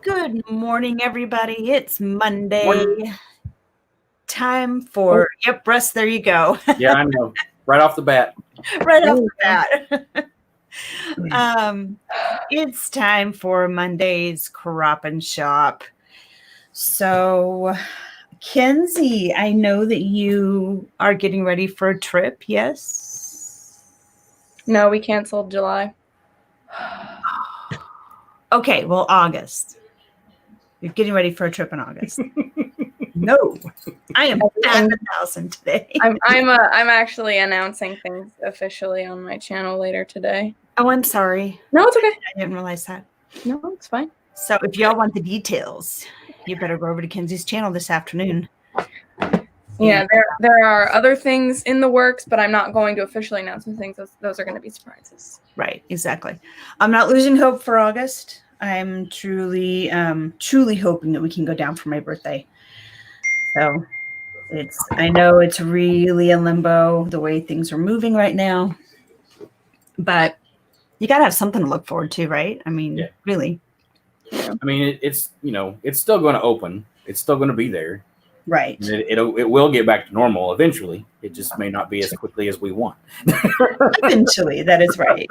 Good morning, everybody. It's Monday. Morning. Time for, Russ, there you go. Yeah, I know. Right off the bat. Right off the bat. It's time for Monday's Crop and Shop. So, Kenzie, I know that you are getting ready for a trip, yes? No, we canceled July. Okay, well, August. You're getting ready for a trip in August. No, I am at 1,000 today. I'm actually announcing things officially on my channel later today. Oh, I'm sorry. No, it's okay. I didn't realize that. No, it's fine. So if y'all want the details, you better go over to Kenzie's channel this afternoon. Yeah, there are other things in the works, but I'm not going to officially announce some things. Those are going to be surprises. Right, exactly. I'm not losing hope for August. I'm truly hoping that we can go down for my birthday. So I know it's really in limbo the way things are moving right now, but you got to have something to look forward to, right? I mean, really. I mean, it's still going to open. It's still going to be there. Right. It will get back to normal eventually. It just may not be as quickly as we want. Eventually, that is right.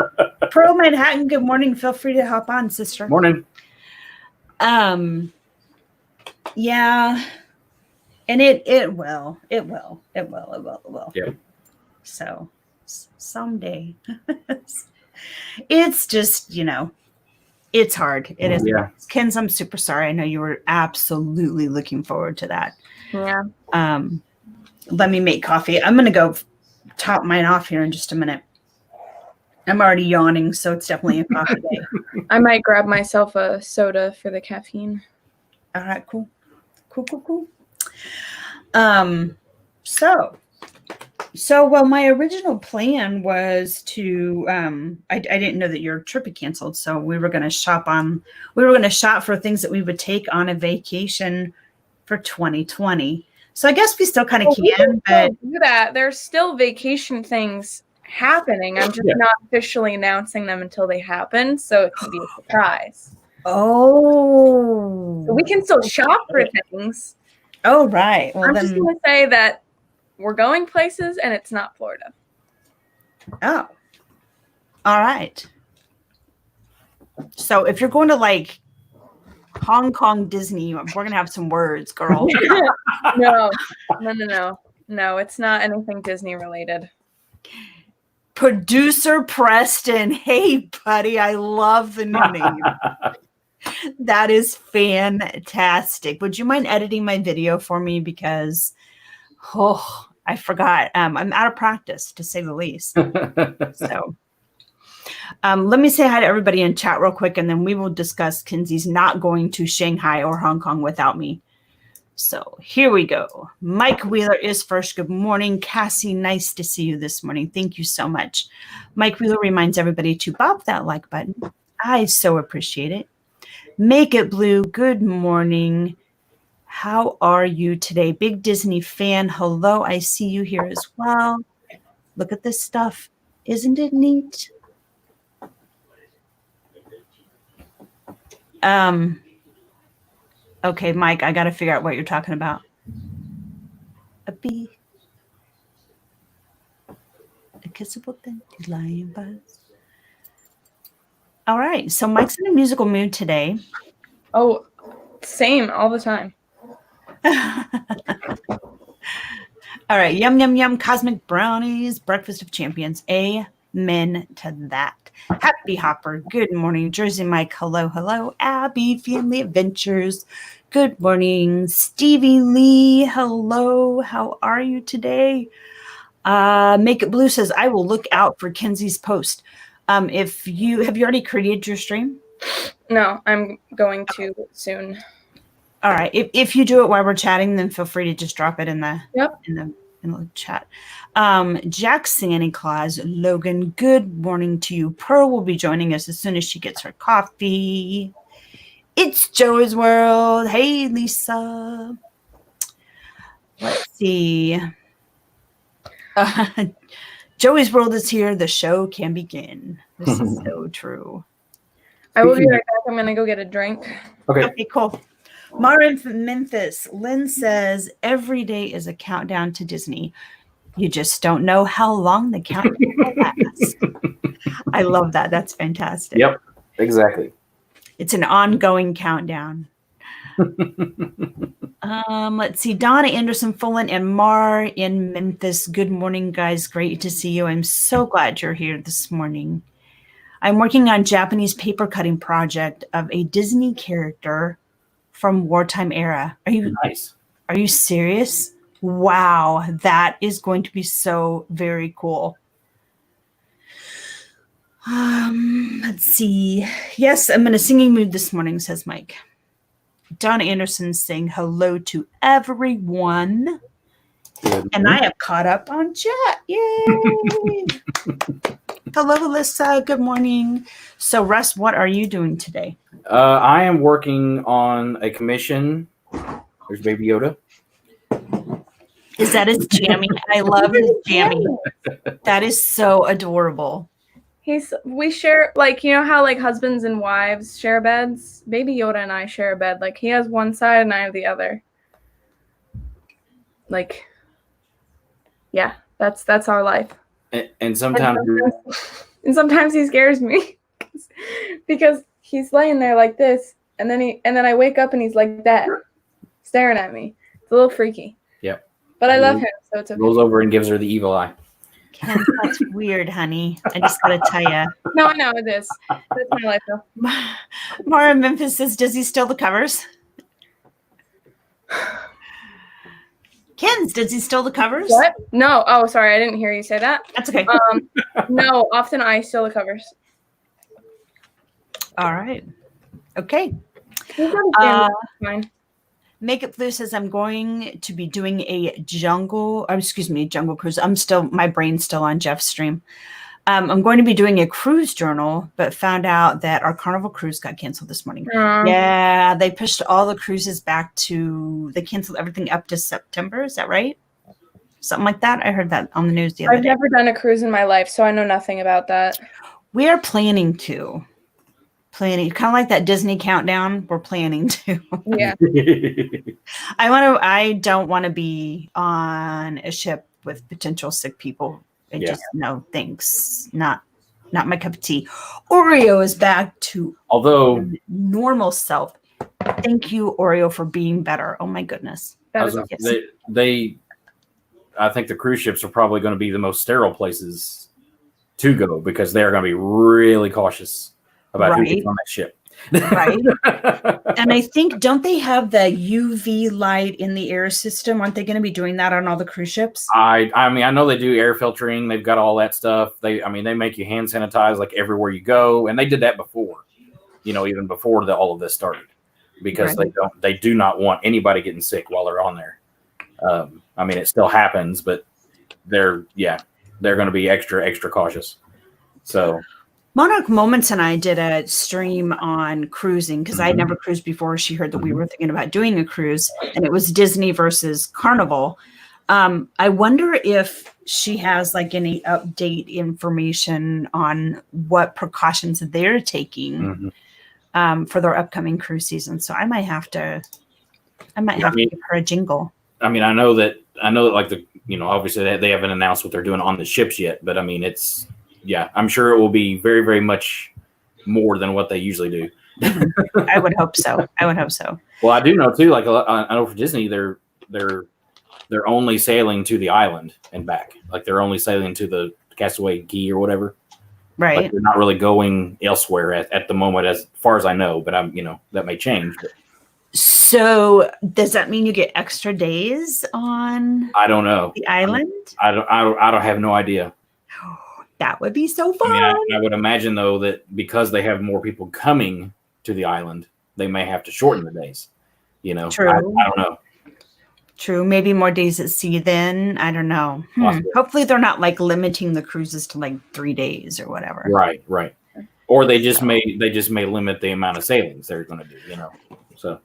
Pearl Manhattan, good morning. Feel free to hop on, sister. Morning. Yeah. And it will. Yeah. So someday. It's just, it's hard. It is. Yeah. Kenz, I'm super sorry. I know you were absolutely looking forward to that. Yeah. Let me make coffee. I'm going to go top mine off here in just a minute. I'm already yawning, so it's definitely a coffee day. I might grab myself a soda for the caffeine. All right, cool. So well, my original plan was to I didn't know that your trip had canceled, so we were going to shop for things that we would take on a vacation for 2020. So I guess we still kind of can, but do that. There's still vacation things happening. I'm just not officially announcing them until they happen, so it can be a surprise. Oh, so we can still shop for things. Oh, right. Well, I'm just going to say that we're going places and it's not Florida. Oh, all right. So if you're going to like Hong Kong Disney, we're going to have some words, girl. No, it's not anything Disney related. Producer Preston. Hey, buddy. I love the new name. That is fantastic. Would you mind editing my video for me? Because, I forgot. I'm out of practice, to say the least. So let me say hi to everybody in chat real quick, and then we will discuss Kenzie's not going to Shanghai or Hong Kong without me. So here we go. Mike Wheeler is first. Good morning. Cassie, nice to see you this morning. Thank you so much. Mike Wheeler reminds everybody to bop that like button. I so appreciate it. Make It Blue, good morning. How are you today? Big Disney fan. Hello, I see you here as well. Look at this stuff. Isn't it neat? Okay, Mike, I got to figure out what you're talking about. A bee. A kissable thing. Lion buzz. All right, so Mike's in a musical mood today. Oh, same all the time. All right, yum, yum, yum, cosmic brownies, breakfast of champions. Amen to that. Happy Hopper, good morning. Jersey Mike, hello. Abby, Family Adventures, good morning. Stevie Lee, hello. How are you today? Make It Blue says, I will look out for Kenzie's post. Have you already created your stream? No, I'm going to soon. All right. If you do it while we're chatting, then feel free to just drop it in the chat. Jack Santa Claus, Logan, good morning to you. Pearl will be joining us as soon as she gets her coffee. It's Joey's World. Hey, Lisa. Let's see. Joey's World is here. The show can begin. This is so true. I will be right back. I'm gonna go get a drink. Okay. Okay, cool. Mara from Memphis. Lynn says every day is a countdown to Disney. You just don't know how long the countdown will last. I love that. That's fantastic. Yep. Exactly. It's an ongoing countdown. Let's see. Donna Anderson Fullen and Mar in Memphis. Good morning, guys. Great to see you. I'm so glad you're here this morning. I'm working on Japanese paper cutting project of a Disney character from wartime era. Nice. Are you serious? Wow, that is going to be so very cool. Let's see. Yes, I'm in a singing mood this morning, says Mike. Donna Anderson saying hello to everyone. And I have caught up on chat. Yay! Hello, Alyssa. Good morning. So, Russ, what are you doing today? I am working on a commission. There's Baby Yoda. Is that his jammy? I love his jammy. That is so adorable. We share, like, you know how like husbands and wives share beds? Baby Yoda and I share a bed. Like, he has one side and I have the other. Like, yeah, that's our life. And sometimes he scares me because he's laying there like this, and then I wake up and he's like that, staring at me. It's a little freaky. Yep. But I love him, so it's okay. Rolls over and gives her the evil eye. Ken, that's weird, honey. I just gotta tell you. No, I know it is. That's my life, though. Mara Memphis says, "Does he steal the covers?" Ken's, does he steal the covers? What? No. Oh, sorry, I didn't hear you say that. That's okay. No, often I steal the covers. All right. Okay. Fine. Makeup Blue says, I'm going to be doing a jungle cruise. My brain's still on Jeff's stream. I'm going to be doing a cruise journal, but found out that our Carnival cruise got canceled this morning. Yeah, they pushed all the cruises back they canceled everything up to September. Is that right? Something like that. I heard that on the news the other day. I've never done a cruise in my life, so I know nothing about that. We are planning kind of like that Disney countdown. We're planning to. Yeah. I don't want to be on a ship with potential sick people. Just no thanks. Not my cup of tea. Oreo is back to normal self. Thank you, Oreo, for being better. Oh my goodness. I think the cruise ships are probably going to be the most sterile places to go because they're going to be really cautious about who gets on that ship. Right. And I think, don't they have the UV light in the air system? Aren't they going to be doing that on all the cruise ships? I mean, I know they do air filtering. They've got all that stuff. They make you hand sanitize like everywhere you go. And they did that before, even before all of this started, because they do not want anybody getting sick while they're on there. I mean, it still happens, but they're going to be extra cautious. So Monarch Moments and I did a stream on cruising because I'd never cruised before. She heard that we were thinking about doing a cruise, and it was Disney versus Carnival. I wonder if she has like any update information on what precautions they're taking for their upcoming cruise season. So I might have to give her a jingle. I mean, I know that like obviously they haven't announced what they're doing on the ships yet, but I mean, I'm sure it will be very, very much more than what they usually do. I would hope so. Well, I do know too, like I know for Disney, they're only sailing to the island and back. Like they're only sailing to the Castaway Key or whatever. Right. Like they're not really going elsewhere at the moment, as far as I know, but that may change. But. So does that mean you get extra days on? I don't know. The island? I don't have no idea. That would be so fun. I mean, I would imagine though that because they have more people coming to the island, they may have to shorten the days. True. I don't know. True. Maybe more days at sea then. I don't know. Hopefully they're not like limiting the cruises to like 3 days or whatever. Right. Or they just may limit the amount of sailings they're going to do. So.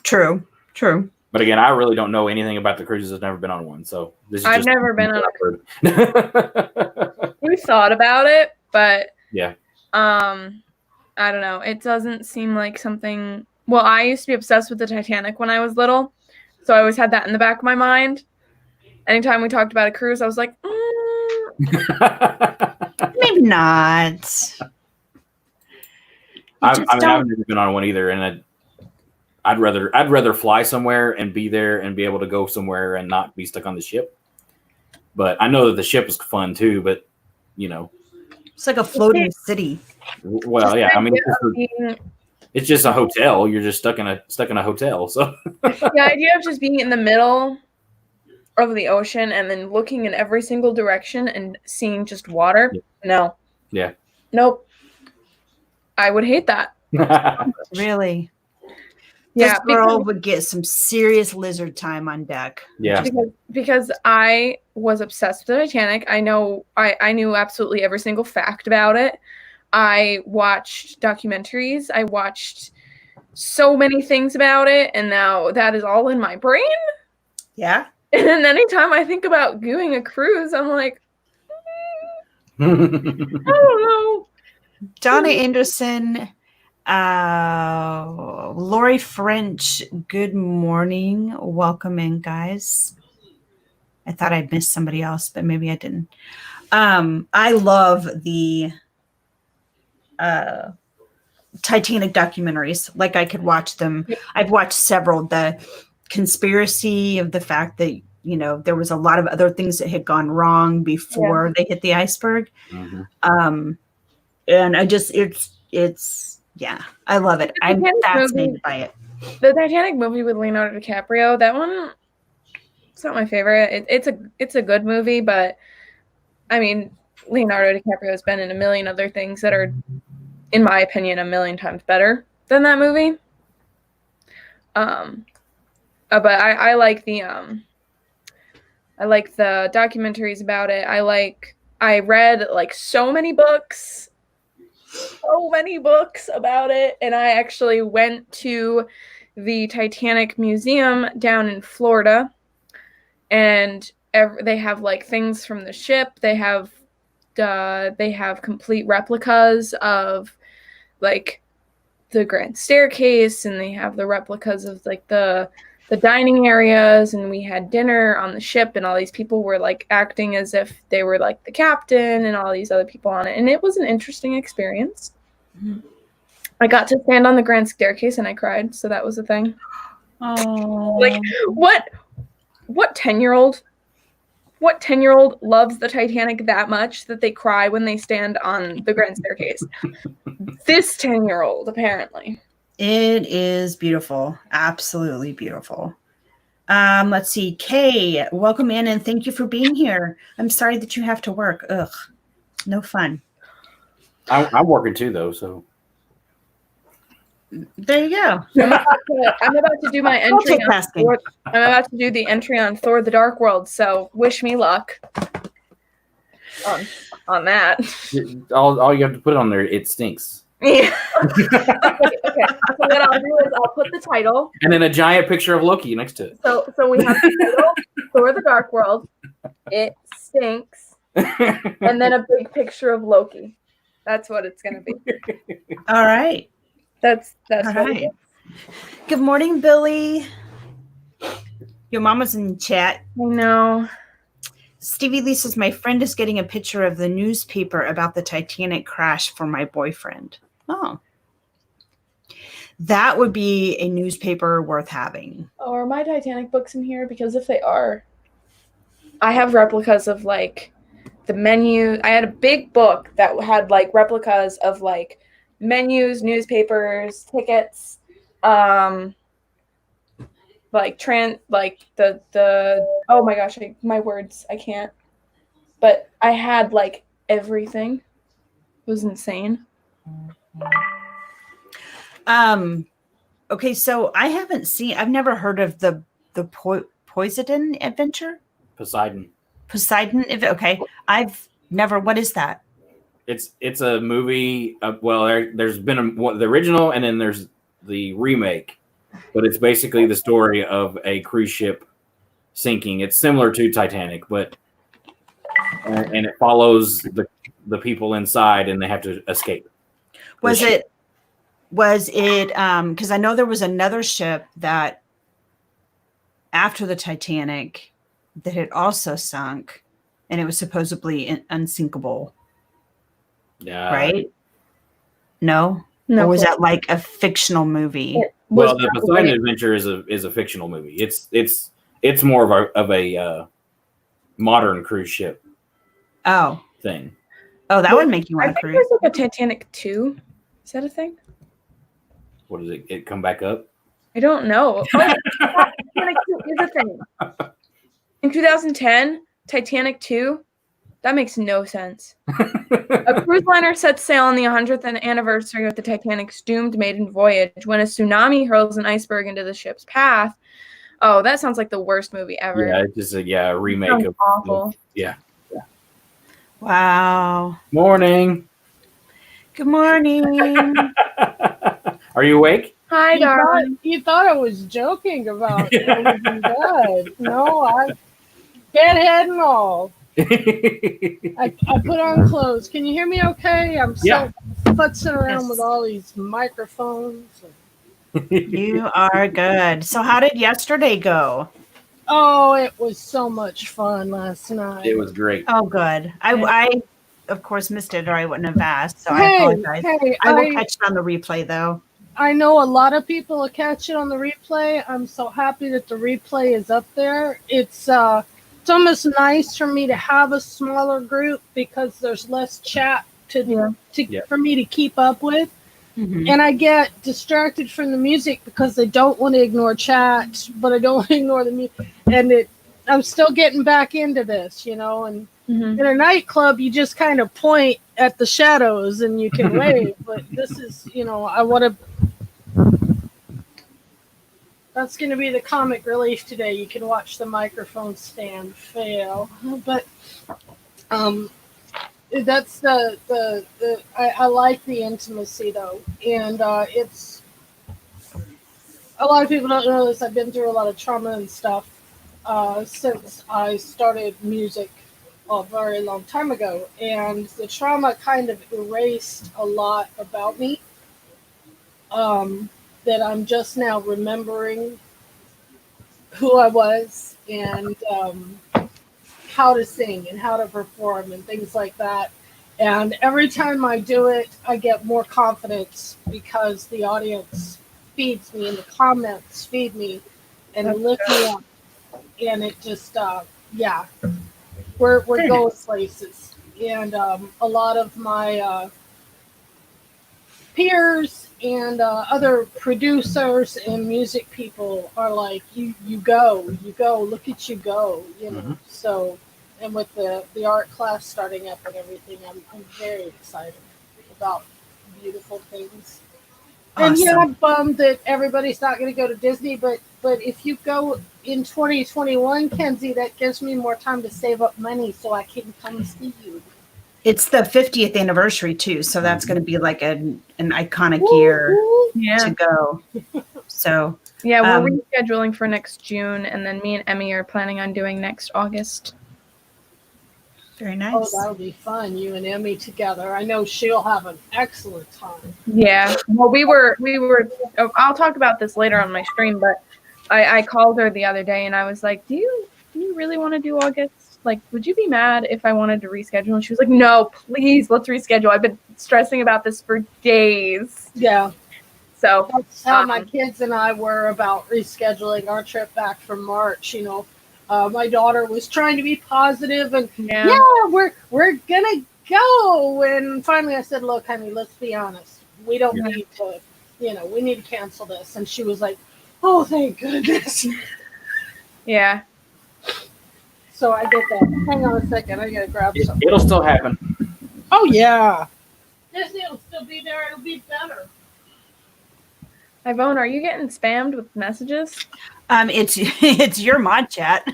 True. But again, I really don't know anything about the cruises. I've never been on one, so this is. I've never been on a cruise. We thought about it, but I don't know. It doesn't seem like something. Well, I used to be obsessed with the Titanic when I was little, so I always had that in the back of my mind. Anytime we talked about a cruise, I was like, Maybe not. I've never been on one either, and I'd rather fly somewhere and be there and be able to go somewhere and not be stuck on the ship. But I know that the ship is fun too. But it's like a floating city. Well, yeah. I mean, it's just a hotel. You're just stuck in a hotel. So the idea of just being in the middle of the ocean and then looking in every single direction and seeing just water. No. Yeah. Nope. I would hate that. Really? Yeah. This girl would get some serious lizard time on deck. Yeah. Because I was obsessed with the Titanic. I knew absolutely every single fact about it. I watched documentaries. I watched so many things about it, and now that is all in my brain. Yeah. And anytime I think about doing a cruise, I'm like, I don't know. Donna Anderson, Lori French, good morning. Welcome in, guys. I thought I'd missed somebody else, but maybe I didn't. I love the Titanic documentaries. Like, I could watch them. I've watched several. The conspiracy of the fact that there was a lot of other things that had gone wrong before they hit the iceberg. Mm-hmm. And I just it's I love it. I'm fascinated by it. The Titanic movie with Leonardo DiCaprio, that one, it's not my favorite. It's a good movie, but I mean, Leonardo DiCaprio has been in a million other things that are, in my opinion, a million times better than that movie. But I like the documentaries about it. I read like so many books about it, and I actually went to the Titanic Museum down in Florida, and they have like things from the ship. They have complete replicas of like the grand staircase, and they have the replicas of like the dining areas, and we had dinner on the ship, and all these people were like acting as if they were like the captain and all these other people on it, and it was an interesting experience. Mm-hmm. I got to stand on the grand staircase and I cried, so that was a thing. Oh, like what 10-year-old loves the Titanic that much that they cry when they stand on the grand staircase? This 10-year-old, apparently. It is beautiful. Absolutely beautiful. Let's see. Kay, welcome in and thank you for being here. I'm sorry that you have to work. Ugh, no fun. I'm working too, though, so. There you go. I'm about to do my entry on Thor. I'm about to do the entry on Thor: The Dark World, so wish me luck on that. All you have to put on there, it stinks. Yeah. Okay. So what I'll do is I'll put the title. And then a giant picture of Loki next to it. So we have the title, Thor: The Dark World. It stinks. And then a big picture of Loki. That's what it's going to be. All right. That's all what right. it is. Good morning, Billy. Your mama's in the chat. I know. Stevie Lee says, my friend is getting a picture of the newspaper about the Titanic crash for my boyfriend. Oh. That would be a newspaper worth having. Oh, are my Titanic books in here? Because if they are, I have replicas of like the menu. I had a big book that had like replicas of like menus, newspapers, tickets, like the oh my gosh, my words, I can't. But I had like everything. It was insane. Okay, so I've never heard of the Poseidon adventure. Poseidon. Okay, I've never. What is that? It's a movie. There's been the original, and then there's the remake. But it's basically the story of a cruise ship sinking. It's similar to Titanic, but and it follows the people inside, and they have to escape. Was it Was it because I know there was another ship that after the Titanic that had also sunk, and it was supposedly unsinkable, right? No? No. Or was that like a fictional movie? Well, the Poseidon Adventure is a fictional movie. It's more of a modern cruise ship thing. Oh, that would make you want to cruise. There's like a Titanic 2. Is that a thing? What does it come back up? I don't know. Oh, Titanic 2 is a thing. In 2010, Titanic 2. That makes no sense. A cruise liner sets sail on the 100th anniversary of the Titanic's doomed maiden voyage when a tsunami hurls an iceberg into the ship's path. Oh, that sounds like the worst movie ever. Yeah, it's just a remake of awful. Yeah. Wow. Morning. Good morning. Are you awake? Hi, darling. You thought I was joking about it in bed. No, I bedhead and all. I put on clothes. Can you hear me okay? I'm still futzing around with all these microphones. You are good. So how did yesterday go? Oh, it was so much fun last night. It was great. Oh, good. I of course missed it or I wouldn't have asked. So I apologize. I will catch it on the replay though. I know a lot of people will catch it on the replay. I'm so happy that the replay is up there. It's almost nice for me to have a smaller group because there's less chat for me to keep up with. Mm-hmm. And I get distracted from the music because I don't want to ignore chat, but I don't want to ignore the music. And I'm still getting back into this, and in a nightclub, you just kind of point at the shadows and you can wave. But this is, I want to. That's going to be the comic relief today. You can watch the microphone stand fail. But that's I like the intimacy though, and it's a lot of people don't know this. I've been through a lot of trauma and stuff since I started music a very long time ago, and the trauma kind of erased a lot about me that I'm just now remembering who I was and how to sing and how to perform and things like that. And every time I do it, I get more confidence because the audience feeds me and the comments feed me and lift me up. And it just, we're going places. And a lot of my peers and other producers and music people are like, you go, look at you go, Mm-hmm. So, and with the art class starting up and everything, I'm very excited about beautiful things. Awesome. And I'm bummed that everybody's not going to go to Disney, but if you go in 2021, Kenzie, that gives me more time to save up money so I can come see you. It's the 50th anniversary too, so that's going to be like an iconic year to go. So yeah, we're rescheduling for next June, and then me and Emmy are planning on doing next August. Very nice. Oh, that'll be fun, you and Emmy together. I know she'll have an excellent time. Yeah. Well, we were. I'll talk about this later on my stream, but I called her the other day and I was like, "Do you really want to do August? Like, would you be mad if I wanted to reschedule?" And she was like, "No, please, let's reschedule. I've been stressing about this for days." Yeah. So that's how my kids and I were about rescheduling our trip back from March. My daughter was trying to be positive and we're gonna go. And finally I said, "Look, honey, let's be honest. We don't need to, we need to cancel this." And she was like, "Oh, thank goodness." Yeah. So I get that. Hang on a second. I gotta grab something. It'll still happen. Oh yeah. Disney will still be there. It'll be better. Ivone, are you getting spammed with messages? It's your mod chat.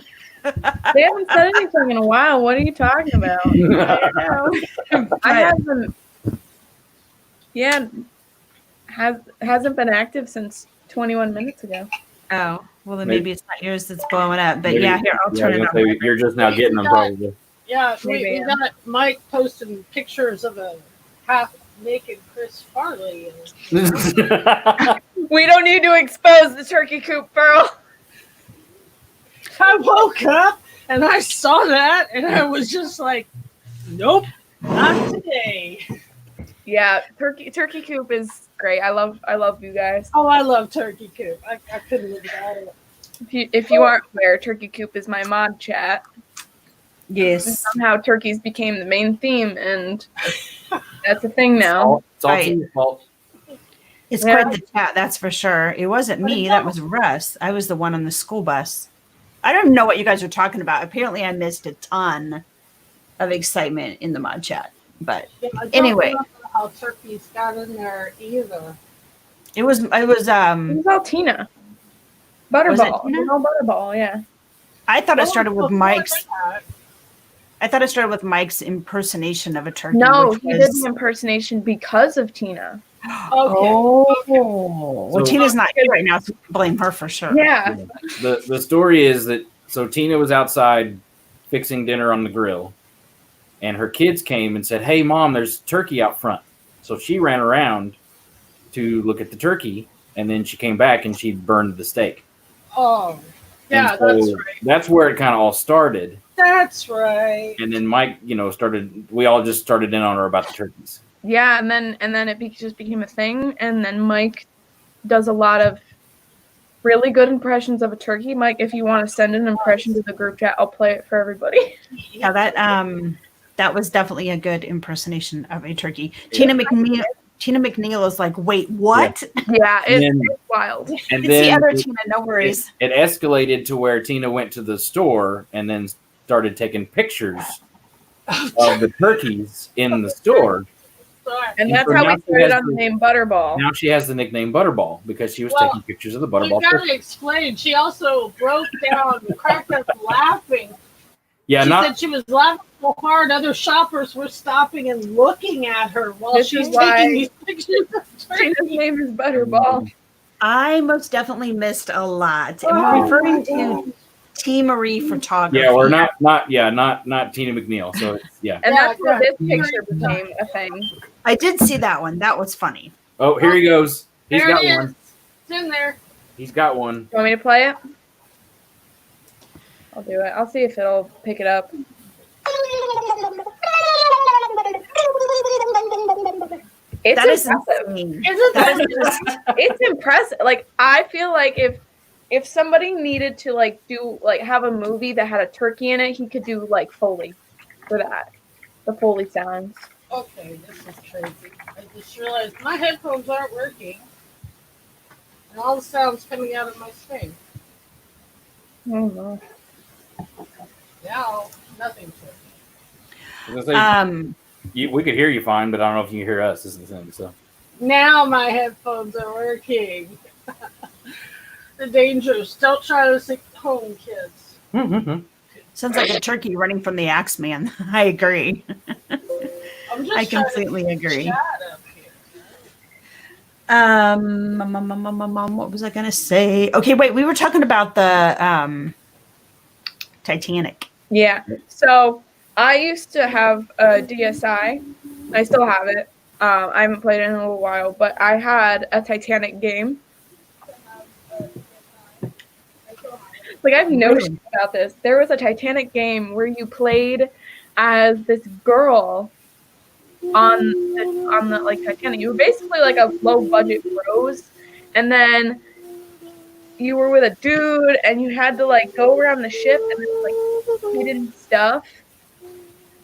They haven't said anything in a while. What are you talking about? I don't know. I haven't. Yeah, hasn't been active since 21 minutes ago. Oh, well then maybe it's not yours that's blowing up. But here, I'll turn it on. You're just now getting them probably. Yeah, we got Mike posting pictures of a half making Chris Farley. We don't need to expose the turkey coop, Pearl. I woke up and I saw that and I was just like, nope, not today. Yeah, turkey coop is great. I love you guys. Oh, I love Turkey Coop. I couldn't live without it. If you aren't aware, Turkey Coop is my mod chat. And Yes. somehow turkeys became the main theme, and that's a thing now. It's all Tina's fault. It's Yeah. quite the chat, that's for sure. It wasn't me, that was Russ. I was the one on the school bus. I don't know what you guys are talking about. Apparently, I missed a ton of excitement in the mod chat. But Yeah, I don't anyway, remember how turkeys got in there either. it was It was all Tina. Butterball. Tina? No, Butterball, yeah. I thought it started with Before Mike's. that, I thought it started with Mike's impersonation of a turkey. No, which he did was- the impersonation because of Tina. Oh, well, So- Tina's not here right now, so we can blame her for sure. Yeah. The story is that so Tina was outside fixing dinner on the grill, and her kids came and said, "Hey, Mom, there's turkey out front." So she ran around to look at the turkey, and then she came back and she burned the steak. Oh, yeah, And so that's right. That's where it kind of all started. That's right. And then Mike, we all just started in on her about the turkeys. Yeah, and then it just became a thing, and then Mike does a lot of really good impressions of a turkey. Mike, if you want to send an impression to the group chat, I'll play it for everybody. Yeah, that was definitely a good impersonation of a turkey. Tina McNeil is like, wait, what? Yeah, And then- it's wild. And It's the then other Tina, no worries. it escalated to where Tina went to the store and then started taking pictures of the turkeys in the store. Sorry. And And that's so how now we she started has on the the- name Butterball. Now she has the nickname Butterball because she was Well, taking pictures of the We Butterball. gotta explain. She also broke down, cracked up laughing. Yeah, She not said she was laughing so hard, other shoppers were stopping and looking at her while This she's is why- taking these pictures of Tina's turkey. name is Butterball. I most definitely missed a lot. And we're referring to T. Marie Photography. yeah, we're not Tina McNeil. So it's, yeah. And Yeah, that's where yeah. this picture became a thing. I did see that one. That was funny. Oh, here he goes. He's There got it is. one. It's in there. He's got one. You want me to play it? I'll do it. I'll see if it'll pick it up. It's That is impressive. insane. Isn't That that is just, It's impressive. Like, I feel like if somebody needed to have a movie that had a turkey in it, he could do like Foley for that. The Foley sounds. okay? This is crazy. I just realized my headphones aren't working, and all the sounds coming out of my screen. I don't know. Now nothing's working. I was gonna say, um, we could hear you fine, but I don't know if you can hear us. This is the thing. So Now my headphones are working. The dangers. Don't try this at home, kids. sounds like a turkey running from the axe man. I agree. I'm just I trying to completely keep the agree. chat up here. What was I gonna say? Okay, wait, we were talking about the Titanic. Yeah. So I used to have a DSi. I still have it. I haven't played it in a little while, but I had a Titanic game. Like, I've noticed about this. There was a Titanic game where you played as this girl on the like Titanic. You were basically like a low budget Rose, and then you were with a dude, and you had to like go around the ship and there was like hidden stuff.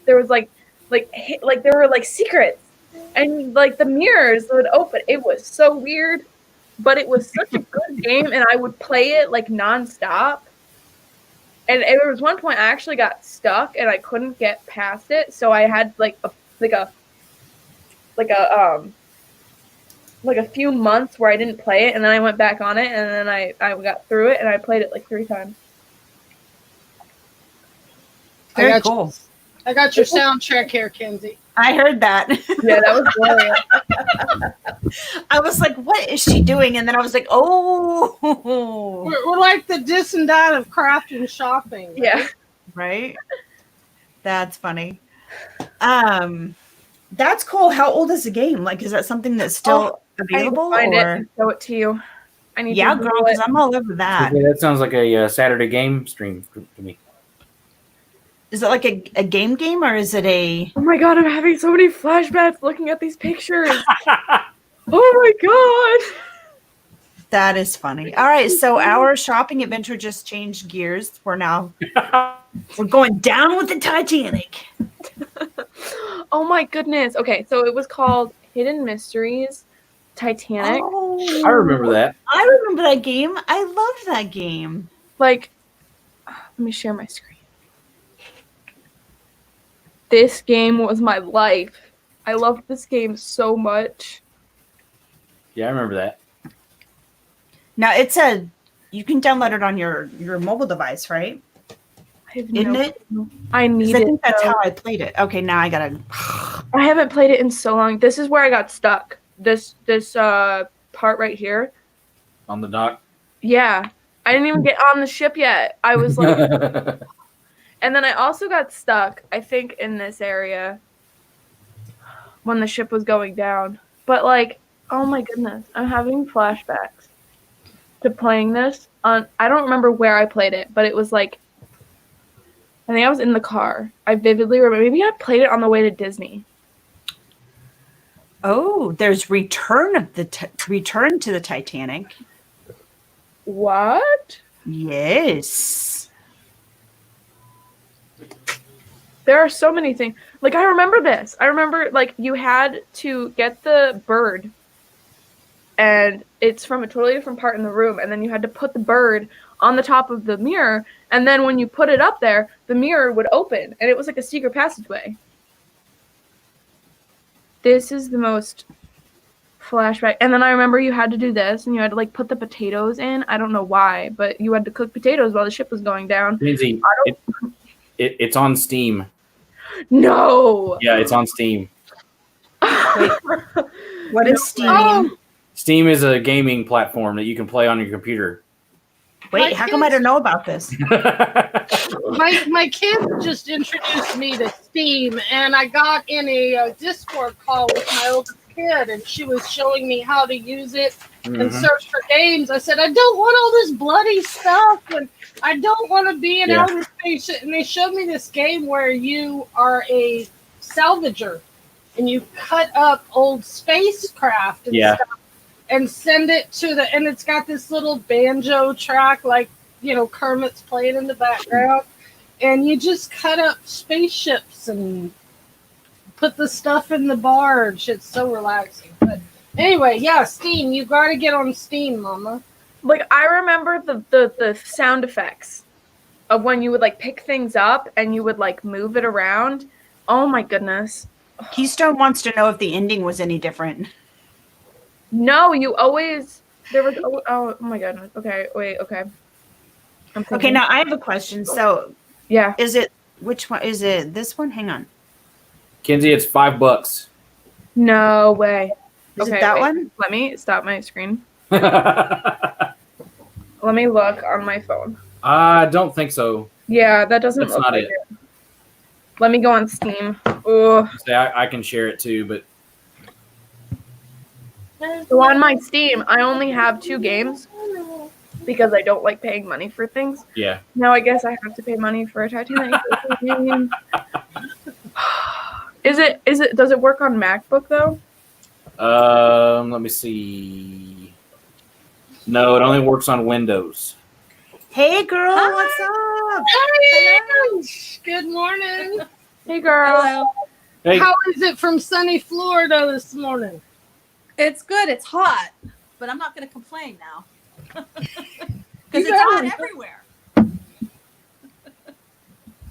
There was like there were like secrets, and like the mirrors would open. It was so weird, but it was such a good game, and I would play it like nonstop. And there was one point I actually got stuck, and I couldn't get past it, so I had like a few months where I didn't play it, and then I went back on it, and then I got through it, and I played it like 3 times. Very I got cool. I got your soundtrack here, Kenzie. I heard that. Yeah, that was glorious. I was like, what is she doing? And then I was like, oh, We're like the this and that of craft and shopping. Right? Yeah. right? That's funny. That's cool. How old is the game? Like, is that something that's still available? I need to find it Or and show it to you. I need yeah, to girl, Google because it. I'm all over that. Okay, that sounds like a Saturday game stream to me. Is it like a game or is it a? Oh my god, I'm having so many flashbacks looking at these pictures. Oh my god. That is funny. All right, so our shopping adventure just changed gears. We're going down with the Titanic. Oh my goodness. Okay, so it was called Hidden Mysteries Titanic. Oh, I remember that. I remember that game. I loved that game. Like, let me share my screen. This game was my life. I loved this game so much. Yeah, I remember that. Now you can download it on your mobile device, right? I have Isn't no it? clue. I need 'Cause I it. think that's though. how I played it. Okay, now I gotta. I haven't played it in so long. This is where I got stuck. This part right here. On the dock. Yeah. I didn't even get on the ship yet. I was like, and then I also got stuck, I think, in this area when the ship was going down. But like, oh my goodness, I'm having flashbacks to playing this on. I don't remember where I played it, but it was like, I think I was in the car. I vividly remember. Maybe I played it on the way to Disney. Oh, there's Return to the Titanic. What? Yes. There are so many things. Like, I remember this. I remember, like, you had to get the bird, and it's from a totally different part in the room, and then you had to put the bird on the top of the mirror, and then when you put it up there, the mirror would open, and it was like a secret passageway. This is the most flashback. And then I remember you had to do this, and you had to, like, put the potatoes in. I don't know why, but you had to cook potatoes while the ship was going down. Lindsay, it's on Steam. No! Yeah, it's on Steam. Wait, what is Steam? Oh, Steam is a gaming platform that you can play on your computer. Wait, how come I don't know about this? my kids just introduced me to Steam, and I got in a Discord call with my oldest kid, and she was showing me how to use it and search for games. I said, I don't want all this bloody stuff, and I don't want to be an outer space. And they showed me this game where you are a salvager, and you cut up old spacecraft and stuff, and send it to and it's got this little banjo track, like, you know, Kermit's playing in the background, and you just cut up spaceships and put the stuff in the barge. It's so relaxing. But anyway, yeah, Steam. You got to get on Steam, Mama. Like, I remember the sound effects of when you would, like, pick things up and you would, like, move it around. Oh my goodness. Keystone wants to know if the ending was any different. No, you always. There was. Oh my goodness. Okay, wait. Okay. Okay, now I have a question. So, yeah, is it which one? Is it this one? Hang on. Kenzie, it's $5. no way. Is it that one? Let me stop my screen. I Let me look on my phone. don't think so. Yeah, that doesn't That's look not like it. it. Let me go on Steam. Oh, Say I can share it too, but so on my Steam, I only have 2 games because I don't like paying money for things. yeah. Now I guess I have to pay money for a Titanic game. Does it work on MacBook though? Let me see. No, it only works on Windows. Hey, girl, Hi. what's up? Hey, good morning. Hey girl. Hello. Hey, How is it from sunny Florida this morning? It's good. It's hot, but I'm not going to complain now because You it's hot guys- everywhere.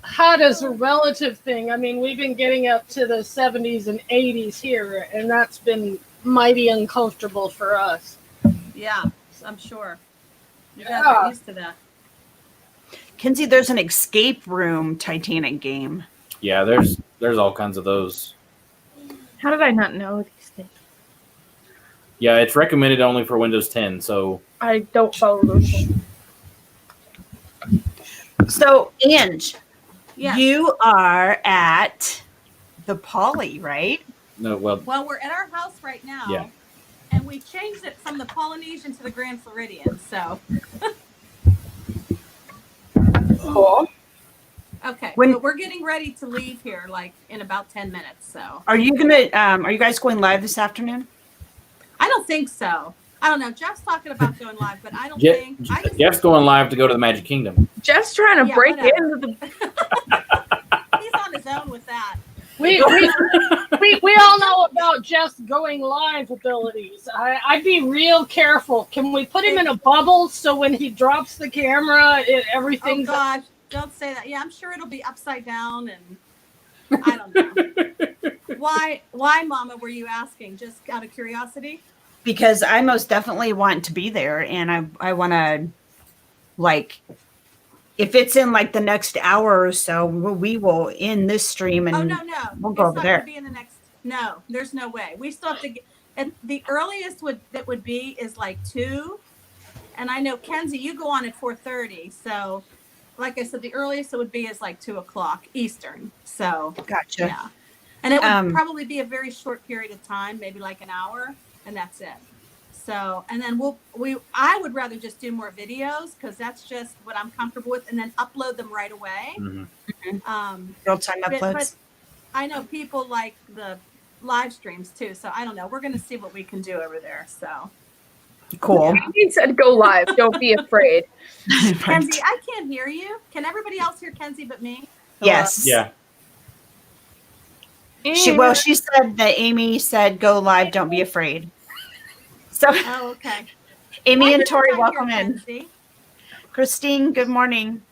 Hot is a relative thing. I mean, we've been getting up to the 70s and 80s here, and that's been mighty uncomfortable for us. Yeah, I'm sure. You guys Yeah. are used to that. Kenzie, there's an escape room Titanic game. yeah, there's all kinds of those. How did I not know these things? Yeah, it's recommended only for Windows 10. So I don't follow those things. So, Ange, Yeah. you are at the Poly, right? No, well, Well, we're at our house right now. Yeah. And we changed it from the Polynesian to the Grand Floridian. So. Cool. Okay. When- But we're getting ready to leave here like in about 10 minutes. So. Are you guys going live this afternoon? I don't think so. I don't know. Jeff's talking about going live, but I don't Jeff, think. I just, Jeff's going live to go to the Magic Kingdom. Jeff's trying to Yeah, break whatever. into the. he's on his own with that. We all know about Jeff's going live abilities. I'd be real careful. Can we put him in a bubble so when he drops the camera, Oh everything's gosh, don't say that. Yeah, I'm sure it'll be upside down and I don't know. Why, Mama, were you asking? Just out of curiosity? Because I most definitely want to be there, and I want to, like, if it's in like the next hour or so, we will end this stream and Oh no, we'll it's go over not there. gonna be in the next. No, there's no way. We still have to get. And the earliest that would be is like 2. And I know Kenzie, you go on at 4:30. So, like I said, the earliest it would be is like 2:00 Eastern. So Gotcha. yeah, and it would probably be a very short period of time, maybe like an hour, and that's it. So, and then I would rather just do more videos because that's just what I'm comfortable with, and then upload them right away. Mm-hmm. Real-time But uploads. I know people like the live streams too, so I don't know. We're going to see what we can do over there. So Cool. He said, "Go live. Don't be afraid." Right. Kenzie, I can't hear you. Can everybody else hear Kenzie but me? Yes. Yeah. She said that Amy said, "Go live. Don't be afraid." So, Oh, okay. Amy Why and didn't Tori, I hear welcome in. Kenzie? Christine, good morning.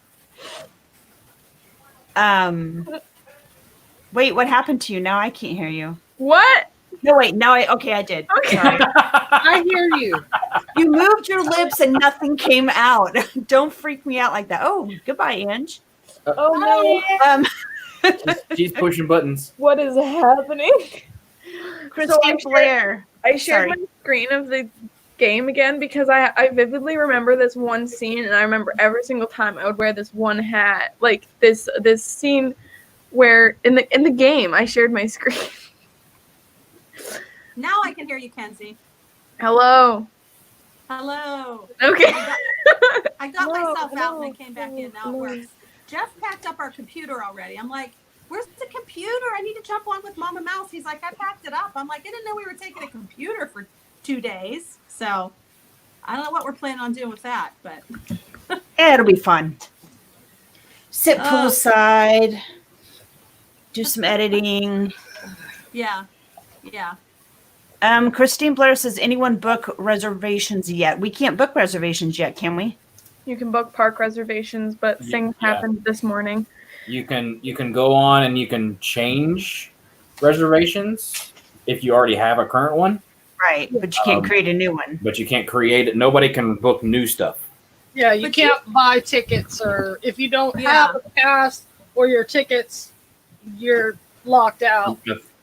Wait, what happened to you? Now I can't hear you. What? No, wait. Now I did. Okay. Sorry. I hear you. You moved your lips and nothing came out. Don't freak me out like that. Oh, goodbye, Ange. Oh no! She's pushing buttons. What is happening? Christine Blair. I shared Sorry. my screen of the game again because I vividly remember this one scene, and I remember every single time I would wear this one hat. Like this scene where in the game I shared my screen. Now I can hear you, Kenzie. Hello. Hello. Okay. I got Hello, myself out and hello, I came back in. Now it hello. works. Jeff packed up our computer already. I'm like, where's the computer? I need to jump on with Momma Mouse. He's like, I packed it up. I'm like, I didn't know we were taking a computer for 2 days. So I don't know what we're planning on doing with that, but It'll be fun. Sit Oh. poolside. Do some editing. yeah. Christine Blair says, anyone book reservations yet? We can't book reservations yet, can we? You can book park reservations, but things Yeah. happened this morning. You can go on and you can change reservations if you already have a current one, Right, but you can't create a new one. but you can't create it. Nobody can book new stuff. Yeah, you But can't buy tickets, or if you don't Yeah. have a pass or your tickets, you're locked out.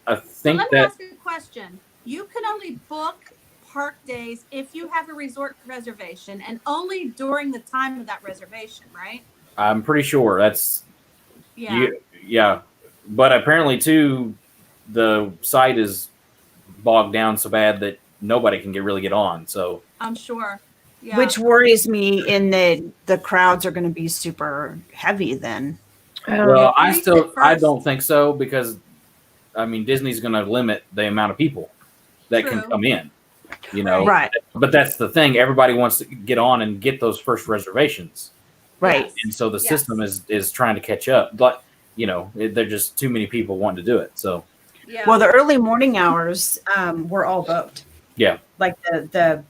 I So think let me that ask you a question. You can only book park days if you have a resort reservation and only during the time of that reservation, right? I'm pretty sure that's Yeah. yeah. But apparently too, the site is bogged down so bad that nobody can really get on. So I'm sure. Yeah. Which worries me in that the crowds are going to be super heavy then. well, I Read it first. don't think so because I mean Disney's going to limit the amount of people that can True. come in. You know, Right, but that's the thing. Everybody wants to get on and get those first reservations, right. Yes. and so the Yes. system is trying to catch up. But you know, there are just too many people wanting to do it. So Yeah. Well, the early morning hours were all booked. Yeah. Like the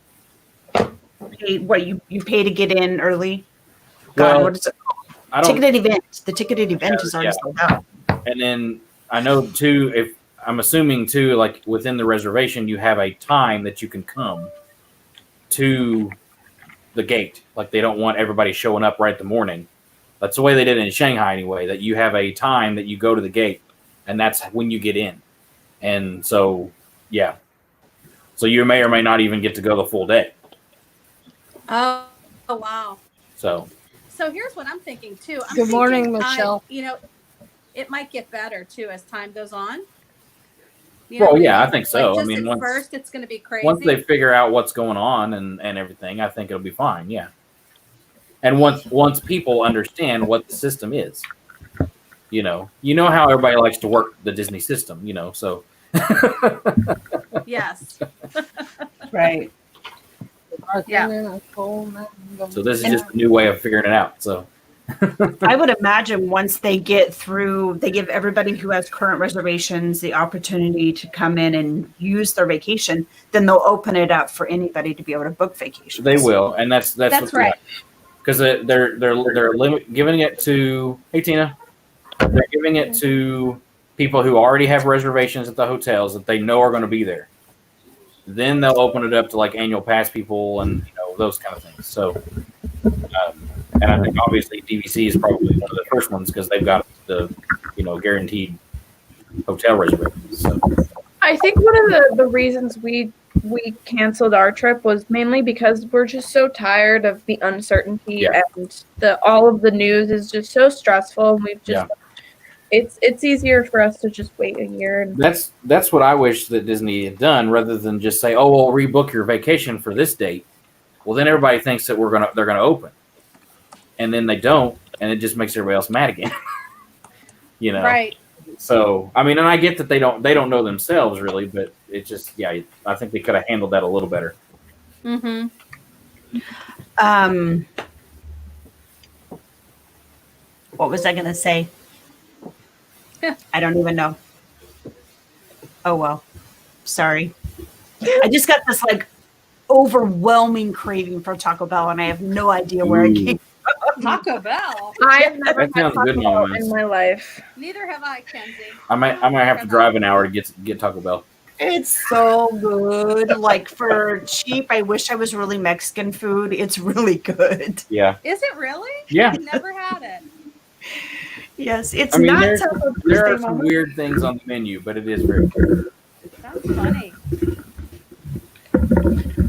what you pay to get in early. Well, God, what is it? I don't. Ticketed event. The ticketed event is already Yeah. sold out. And then I know too, if I'm assuming too, like within the reservation, you have a time that you can come to the gate. Like they don't want everybody showing up right the morning. That's the way they did it in Shanghai anyway, that you have a time that you go to the gate and that's when you get in. And so, yeah. So you may or may not even get to go the full day. Oh wow. So So here's what I'm thinking too. I'm Good morning, thinking Michelle. it might get better too as time goes on. You know Well, what yeah, I mean? think so. Like, I just mean, at first it's going to be crazy. once they figure out what's going on and everything, I think it'll be fine. Yeah. And once people understand what the system is, you know how everybody likes to work the Disney system, so Yes. Right. Yeah. so this is just a new way of figuring it out. So I would imagine once they get through, they give everybody who has current reservations the opportunity to come in and use their vacation, then they'll open it up for anybody to be able to book vacations. they will, and that's That's right. Because they're giving it to, hey Tina, they're giving it to people who already have reservations at the hotels that they know are going to be there. Then they'll open it up to like annual pass people and those kind of things. So, and I think obviously DVC is probably one of the first ones because they've got the guaranteed hotel reservations. So I think one of the reasons we canceled our trip was mainly because we're just so tired of the uncertainty and all of the news is just so stressful, and we've just it's easier for us to just wait a year. And that's what I wish that Disney had done, rather than just say, "Oh, well, rebook your vacation for this date." Well, then everybody thinks that they're gonna open, and then they don't, and it just makes everybody else mad again. Right. So I mean, and I get that they don't know themselves really, but it's just I think they could have handled that a little better. Mm-hmm. What was I going to say? I don't even know. Oh, well, sorry. I just got this like overwhelming craving for Taco Bell, and I have no idea where I came from. Taco Bell. I have never That had sounds Taco good, Bell Momma in Mouse. my life. Neither have I, Kenzie. I might have to drive an hour to get Taco Bell. It's so good. Like for cheap, I wish I was really Mexican food. It's really good. Yeah. Is it really? Yeah. I've never had it. Yes, it's I mean, not there Taco are Tuesday, some Mama. weird things on the menu, but it is very good. That's funny.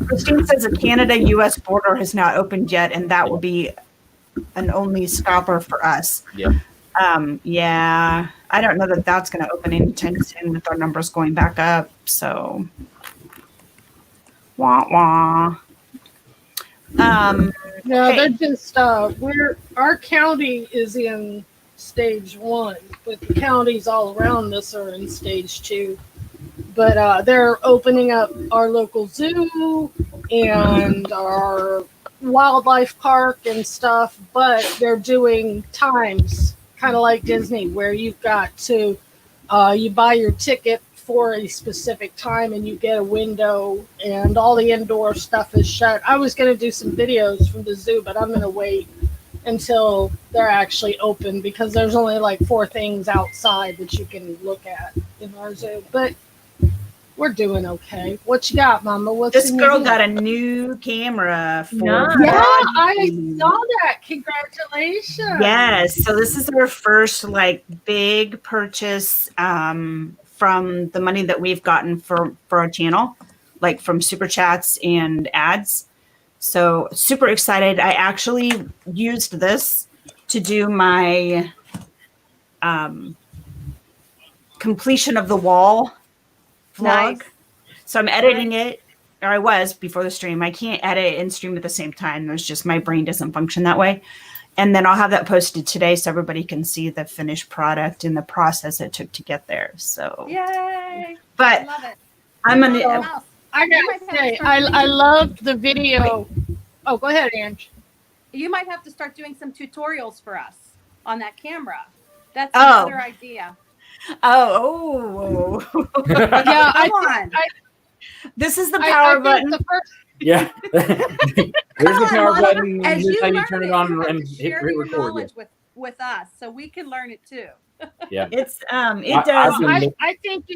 Christine says the Canada-U.S. border has not opened yet, and that will be an only stopper for us. Yeah. Yeah, I don't know that that's going to open anytime soon with our numbers going back up. So, wah wah. Yeah, Hey. they're just our county is in stage 1, but the counties all around us are in stage 2. But they're opening up our local zoo and our wildlife park and stuff, but they're doing times, kind of like Disney, where you've got to you buy your ticket for a specific time and you get a window, and all the indoor stuff is shut. I was going to do some videos from the zoo, but I'm going to wait until they're actually open because there's only like 4 things outside that you can look at in our zoo. But we're doing okay. What you got, Mama? What's This in your girl hand? got a new camera for Nice. Yeah, I broadcasting. saw that. Congratulations. Yes, so this is our first like big purchase from the money that we've gotten for our channel, like from super chats and ads. So super excited. I actually used this to do my completion of the wall vlog. Nice. So I'm editing it, or I was before the stream. I can't edit and stream at the same time. There's just my brain doesn't function that way. And then I'll have that posted today so everybody can see the finished product and the process it took to get there. So, Yay! I but love it. I'm Momma gonna. Mouse. I You might gotta have to say, start I loved the video. Oh, go ahead, Ange. You might have to start doing some tutorials for us on that camera. That's Oh. another idea. Oh, Yeah, Come on. this is the I power think button. the first Yeah. There's the Come on, power Mama. button. As This is you how you learn turn it, it on you have and to hit share your record. knowledge with us so we can learn it too. Yeah. It's it I- does. I've been- I think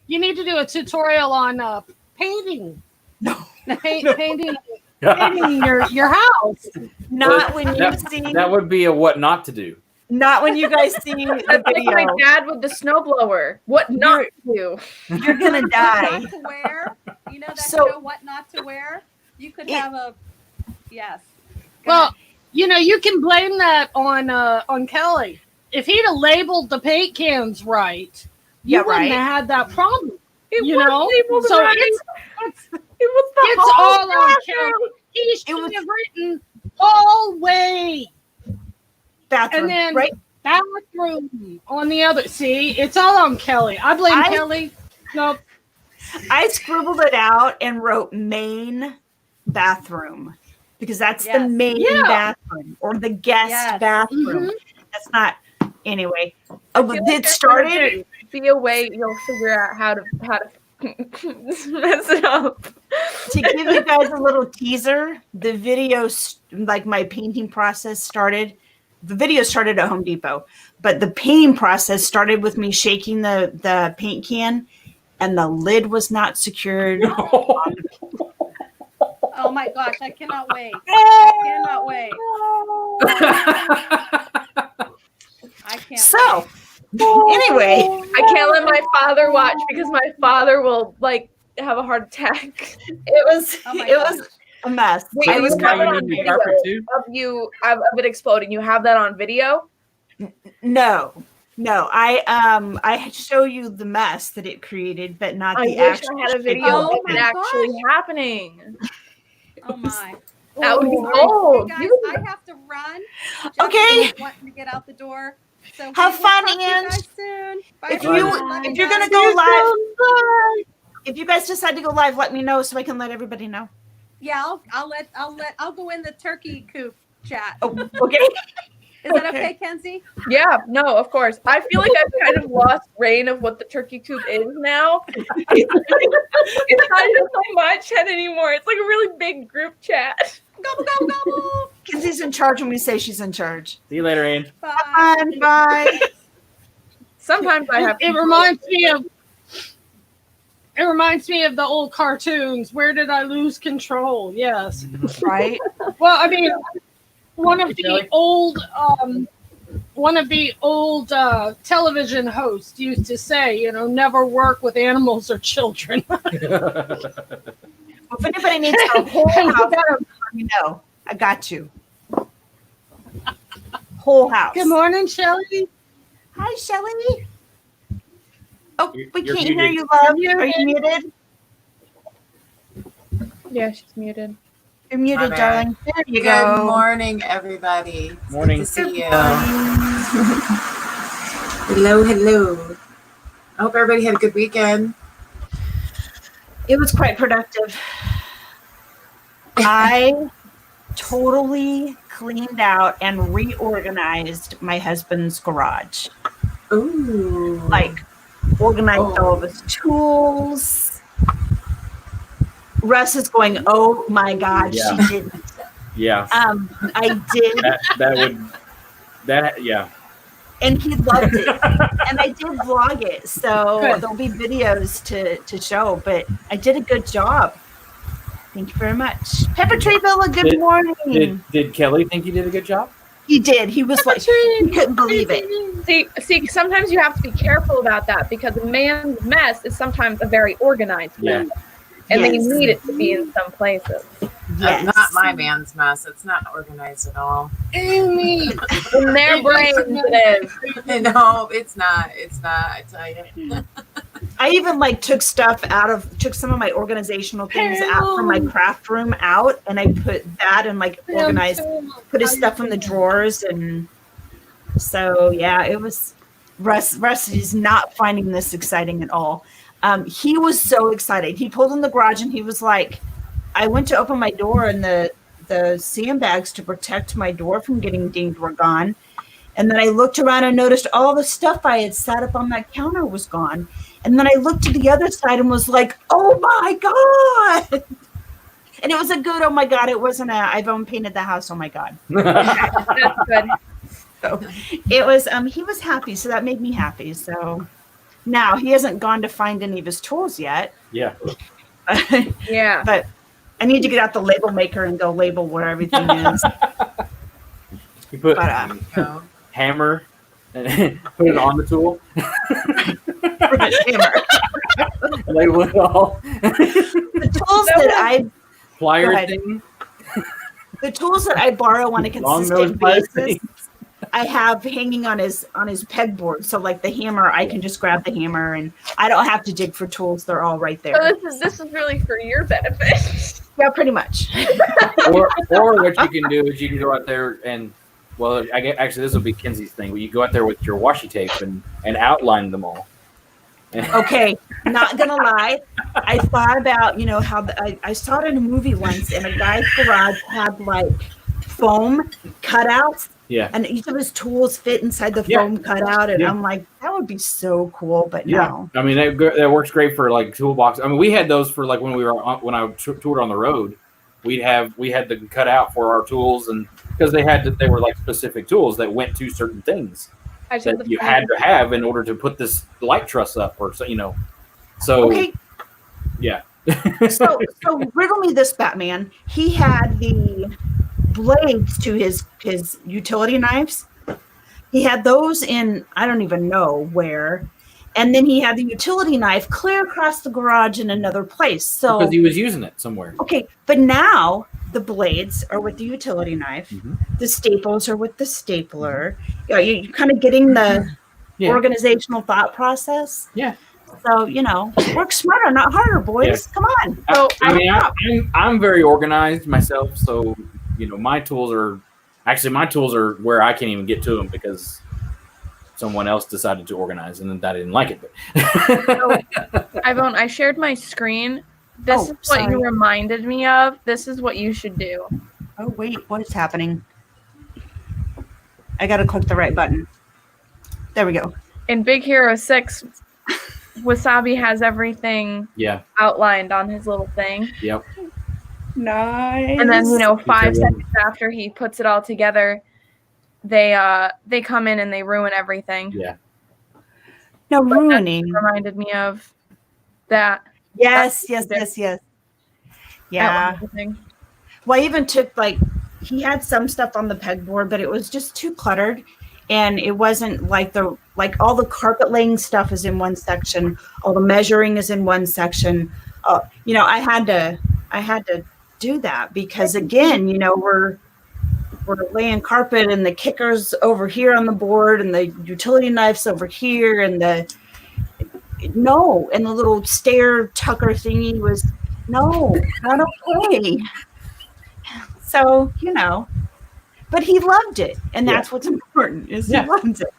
you need to do a tutorial on painting. No. Painting your house. Not when you see. That would be a what not to do. Not when you guys see the That's like my video. dad with the snowblower. What not to do? You're gonna What die. not to wear. You know that So- show, What Not to Wear? You could have a, yes. Go Well, ahead. you can blame that on Kelly. If he'd have labeled the paint cans right, Yeah, wouldn't right. have had that problem. It You was know? labeled So right. it's It was the it's whole all on bathroom. Kelly. He should was- have written hallway Bathroom, and then right? bathroom on the other. See, it's all on Kelly. I blame Kelly. Nope. I scribbled it out and wrote main bathroom because that's the Yes. main Yeah. bathroom or the guest Yes. bathroom. Mhm. That's not anyway. I Oh, feel it like there's started. gonna be a way you'll figure out how to mess it up. To give you guys a little teaser, the video, like my painting process started. The video started at Home Depot, but the painting process started with me shaking the paint can, and the lid was not secured. Oh my gosh, I cannot wait. I cannot wait. I can't. So, anyway, I can't let my father watch because my father will like have a heart attack. it was Oh my it gosh. was a mess. Wait, I was you have kind it of on video of it exploding. You have that on video? no. I show you the mess that it created, but not I the wish actual I had a video shaking. of Oh it my actually gosh. happening. Oh my. That would be Hey gold. guys, You- I have to run. Okay. Justin's wanting to get out the door. So Have we will fun, talk to you Ange. guys soon. Bye, If everyone. you Love if you you're gonna guys. go live, Bye. if you guys decide to go live, let me know so I can let everybody know. Yeah, I'll go in the turkey coop chat. Oh, okay. Is that okay, Kenzie? Yeah, no, of course. I feel like I've kind of lost reign of what the turkey coop is now. It's not even so much chat anymore. It's like a really big group chat. Gobble, gobble, gobble. Kenzie's in charge when we say she's in charge. See you later, Ange. Bye. Bye. Sometimes I have. It reminds me of the old cartoons. Where did I lose control? Yes. Right? Well, I mean, one of the old television hosts used to say, never work with animals or children. If anybody needs a whole house, let me know. I got you. Whole house. Good morning, Shelley. Hi, Shelly. Oh, You're we can't muted. hear you, love. Are you muted? Yeah, she's muted. You're muted, My bad. darling. There you Good go. morning, everybody. It's Morning. Good to see you. Hello. I hope everybody had a good weekend. It was quite productive. I totally cleaned out and reorganized my husband's garage. Ooh. Like, organized all of his tools. Russ is going, oh my God, Yeah. she didn't. Yeah. I did, Yeah. and he loved it. And I did vlog it, so Good. there'll be videos to show, but I did a good job. Thank you very much. Pepper Tree Villa, good morning. Did Kelly think you did a good job? He did. He was like, he couldn't believe it. See, sometimes you have to be careful about that because a man's mess is sometimes a very organized Yeah. mess. And then Yes. you need it to be in some places. Yes. Not my man's mess. It's not organized at all. Amy. In their brains it is. No, it's not. It's not. I tell you. I even took some of my organizational things out from my craft room out, and I put that and organized, put his stuff in the drawers, and so yeah, it was. Russ is not finding this exciting at all. He was so excited. He pulled in the garage and he was like, I went to open my door and the sandbags to protect my door from getting dinged were gone. And then I looked around and noticed all the stuff I had set up on that counter was gone. And then I looked to the other side and was like, oh my God. And it was a good, oh my God. It wasn't I've painted the house, oh my God. That's good. So it was, he was happy. So that made me happy. So now he hasn't gone to find any of his tools yet. Yeah. Yeah. But I need to get out the label maker and go label where everything is. You put But Go. hammer and put it on the tool. hammer. Label it all. The tools that Plier ahead. thing. the tools that I borrow on a Long nose consistent plier basis. thing. I have hanging on his pegboard. So like the hammer, I can just grab the hammer and I don't have to dig for tools. They're all right there. So this is really for your benefit. Yeah, pretty much. or what you can do is you can go out there and, well, I guess, actually this will be Kenzie's thing. Where you go out there with your washi tape and outline them all. Okay, not gonna lie. I thought about, how I saw it in a movie once, and a guy's garage had like foam cutouts. Yeah. And each of his tools fit inside the foam cutout, and I'm like, that would be so cool. But no. I mean, that works great for like toolbox. I mean, we had those for like when I toured on the road. We had the cutout for our tools, and because they were like specific tools that went to certain things that you had to have in order to put this light truss up, or so. So okay. Yeah. so riddle me this, Batman. He had the blades to his utility knives. He had those in, I don't even know where. And then he had the utility knife clear across the garage in another place. So because he was using it somewhere. Okay, but now the blades are with the utility knife. Mm-hmm. The staples are with the stapler. You're kind of getting the organizational thought process. Yeah. So, work smarter, not harder, boys. Yeah. Come on. I'm very organized myself. So, my tools are where I can't even get to them because someone else decided to organize and I didn't like it. But Ivone, I shared my screen. This is what you reminded me of. This is what you should do. Oh, wait. What is happening? I got to click the right button. There we go. In Big Hero 6, Wasabi has everything outlined on his little thing. Yep. Nice. And then, 5 seconds after he puts it all together, they come in and they ruin everything. Yeah. No, ruining. Reminded me of that. Yes. Yeah. Well, I even took he had some stuff on the pegboard, but it was just too cluttered. And it wasn't all the carpet laying stuff is in one section. All the measuring is in one section. I had to do that because again, we're laying carpet and the kicker's over here on the board and the utility knife's over here and the little stair tucker thingy was not okay. So, but he loved it. And that's what's important is he loves it.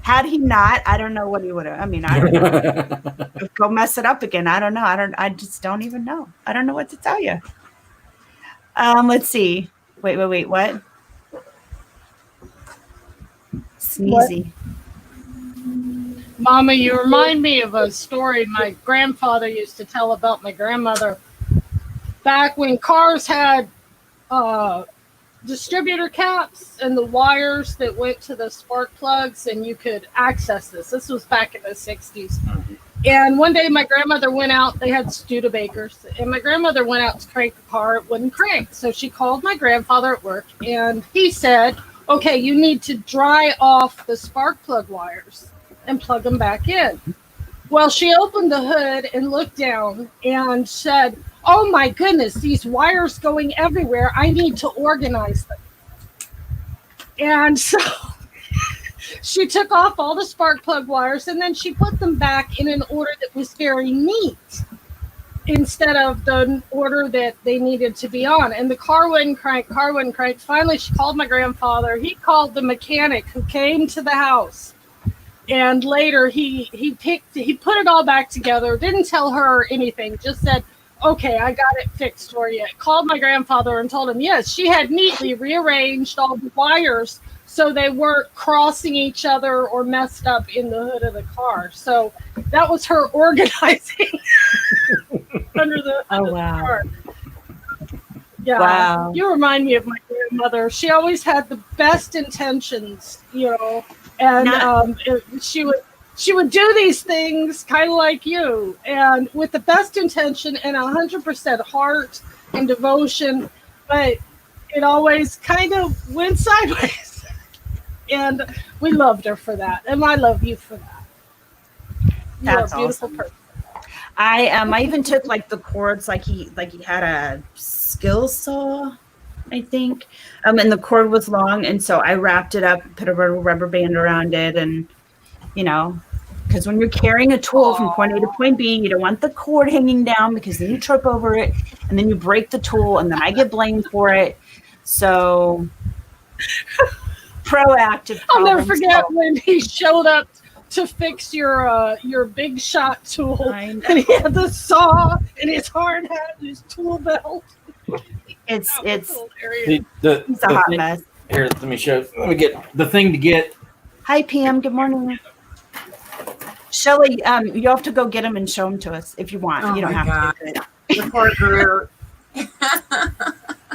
Had he not, I don't know what he would have. I mean, I don't know. Go mess it up again. I don't know. I just don't even know. I don't know what to tell you. Let's see. Wait. What? Sneezy. Mama, you remind me of a story my grandfather used to tell about my grandmother. Back when cars had distributor caps and the wires that went to the spark plugs, and you could access this. This was back in the 60s. And one day my grandmother went out, they had Studebakers, and my grandmother went out to crank the car, it wouldn't crank. So she called my grandfather at work, and he said, okay, you need to dry off the spark plug wires and plug them back in. Well, she opened the hood and looked down and said, oh my goodness, these wires going everywhere. I need to organize them. And so she took off all the spark plug wires and then she put them back in an order that was very neat instead of the order that they needed to be on. And the car wouldn't crank. Finally, she called my grandfather. He called the mechanic who came to the house. And later he put it all back together, didn't tell her anything, just said, okay, I got it fixed for you. Called my grandfather and told him, yes, she had neatly rearranged all the wires so they weren't crossing each other or messed up in the hood of the car. So that was her organizing under the car. Yeah, wow. You remind me of my grandmother. She always had the best intentions, and she would do these things kind of like you, and with the best intention and 100% heart and devotion, but it always kind of went sideways. And we loved her for that, and I love you for that. You're a beautiful person. I even took the cords like he had a skill saw. I think. And the cord was long, and so I wrapped it up, put a rubber band around it, and because when you're carrying a tool from point A to point B, you don't want the cord hanging down because then you trip over it, and then you break the tool, and then I get blamed for it. So proactive. I'll never forget when he showed up to fix your big shot tool, and he had the saw and his hard hat and his tool belt. It's hilarious. it's a hot mess. Here, let me show. Let me get the thing to get. Hi, Pam. Good morning. Shelly, you have to go get them and show them to us if you want. Oh you don't my have to. God. The poor girl.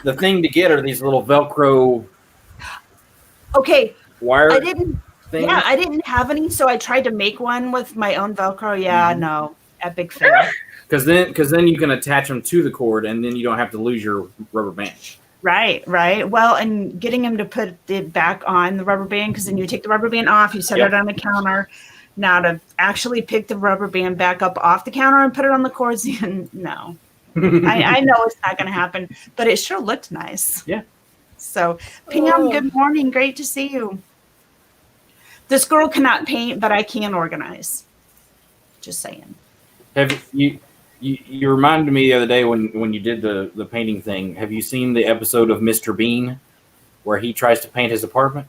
The thing to get are these little Velcro Okay, wire I didn't. things. Yeah, I didn't have any, so I tried to make one with my own Velcro. Yeah, no, epic fail. Because then you can attach them to the cord, and then you don't have to lose your rubber band. Right. Well, and getting him to put it back on the rubber band, because then you take the rubber band off, you set it on the counter. Now to actually pick the rubber band back up off the counter and put it on the cords, no. I know it's not going to happen, but it sure looked nice. Yeah. So, Pam, good morning. Great to see you. This girl cannot paint, but I can organize. Just saying. Have you reminded me the other day when you did the painting thing. Have you seen the episode of Mr. Bean where he tries to paint his apartment?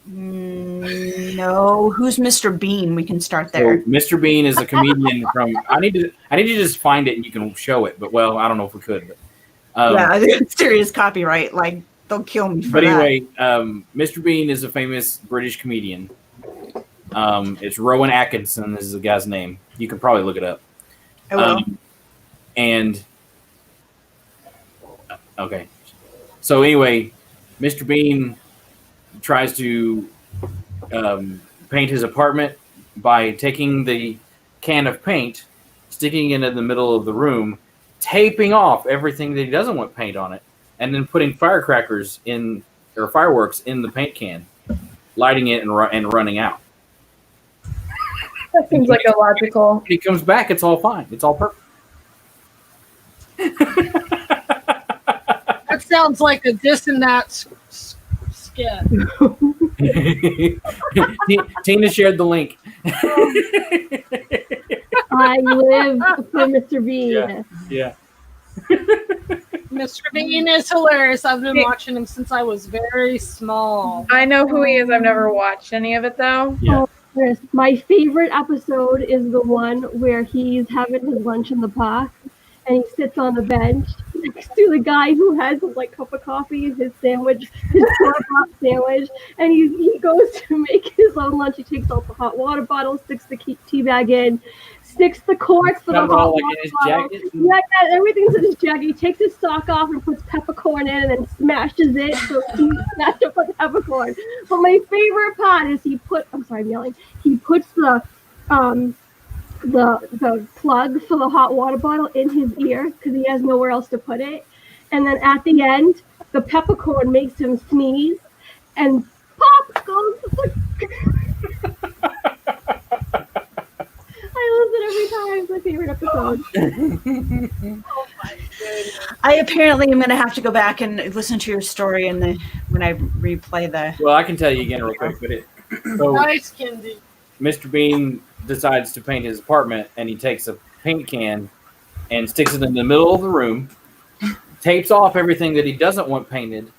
No. Who's Mr. Bean? We can start there. So Mr. Bean is a comedian from. I need to just find it and you can show it. But well, I don't know if we could. But, yeah, I think it's serious copyright. Like they'll kill me for but that. anyway, Mr. Bean is a famous British comedian. It's Rowan Atkinson is the guy's name. You can probably look it up. I will. And okay, so anyway, Mr. Bean tries to paint his apartment by taking the can of paint, sticking it in the middle of the room, taping off everything that he doesn't want paint on it, and then putting firecrackers or fireworks in the paint can, lighting it and running out. That seems like a logical. When he comes back, it's all fine. It's all perfect. That sounds like a this and that skit. Tina shared the link. I live for Mr. Bean. Yeah. Mr. Bean is hilarious. I've been watching him since I was very small. I know who he is. I've never watched any of it though. Yeah. Chris, my favorite episode is the one where he's having his lunch in the park and he sits on the bench next to the guy who has his cup of coffee, his sandwich, his store-bought sandwich, and he goes to make his own lunch. He takes out the hot water bottle, sticks the tea bag in, sticks the corks for the hot water bottle. Yeah, everything's in his jacket. He takes his sock off and puts peppercorn in and then smashes it. So he smashed up with peppercorn. But my favorite part is he puts the plug for the hot water bottle in his ear because he has nowhere else to put it. And then at the end, the peppercorn makes him sneeze and pop goes I love it every time. It's my favorite episode. I apparently am going to have to go back and listen to your story when I replay the. Well, I can tell you again real quick, but Nice, Kendi. Mr. Bean decides to paint his apartment, and he takes a paint can and sticks it in the middle of the room, tapes off everything that he doesn't want painted,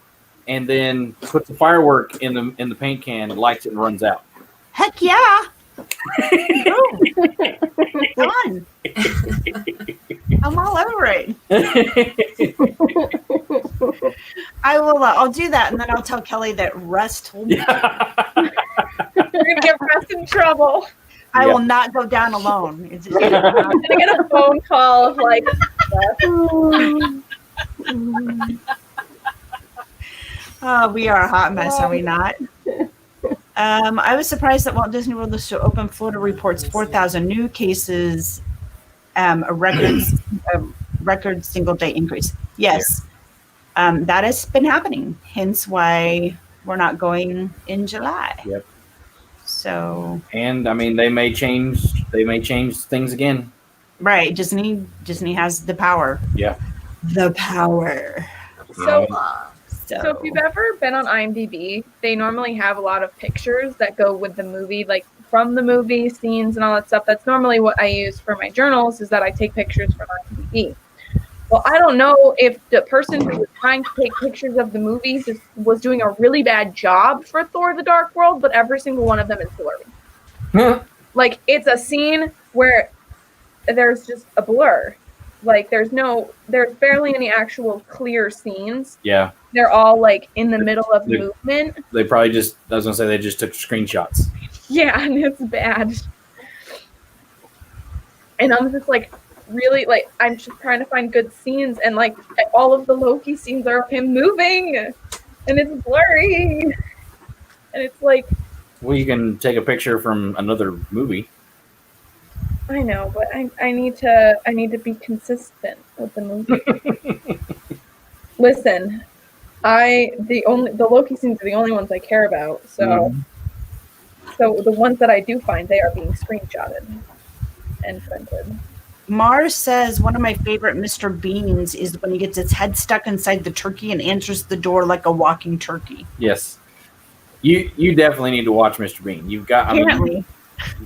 and then puts the firework in the paint can, lights it, and runs out. Heck yeah! Done. I'm all over it. I will. I'll do that, and then I'll tell Kelly that Russ told me. You're gonna get Russ in trouble. I will not go down alone. It's just, I'm gonna get a phone call of we are a hot mess, are we not? I was surprised that Walt Disney World is still open. Florida reports 4,000 new cases, a record single day increase. Yes, that has been happening. Hence why we're not going in July. Yep. So. And I mean, they may change things again. Right. Disney has the power. Yeah. The power. So, So if you've ever been on IMDb, they normally have a lot of pictures that go with the movie, like from the movie, scenes and all that stuff. That's normally what I use for my journals, is that I take pictures from IMDb. Well, I don't know if the person who was trying to take pictures of the movie just was doing a really bad job for Thor: The Dark World, but every single one of them is blurry. Like, it's a scene where there's just a blur. Like, there's barely any actual clear scenes. Yeah. They're all, like, in the middle of movement. They probably just, I was going to say, they just took screenshots. Yeah, and it's bad. And I'm just, like, really, like, I'm just trying to find good scenes, and, like, all of the Loki scenes are of him moving, and it's blurry. And it's like... Well, you can take a picture from another movie. I know, but I need to be consistent with the movie. Listen, the Loki scenes are the only ones I care about. So, so the ones that I do find, they are being screenshotted and printed. Mars says one of my favorite Mr. Beans is when he gets his head stuck inside the turkey and answers the door like a walking turkey. Yes, you definitely need to watch Mr. Bean. You've got. I mean,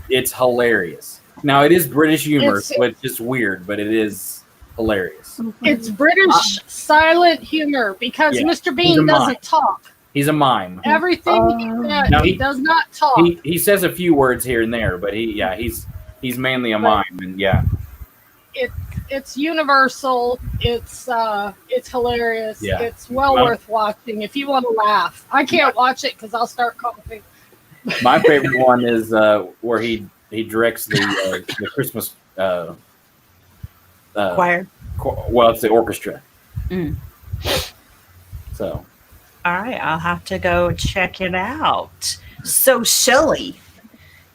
it's hilarious. Now, it is British humor, so it's just weird, but it is hilarious. It's British silent humor because Mr. Bean doesn't talk. He's a mime. Everything he does not talk. He says a few words here and there, but he's mainly a mime, and it's universal. It's hilarious. Yeah. It's well worth watching if you want to laugh. I can't watch it because I'll start coughing. My favorite one is where he directs the Christmas choir. Well, it's the orchestra. So, all right, I'll have to go check it out. So, Shelley,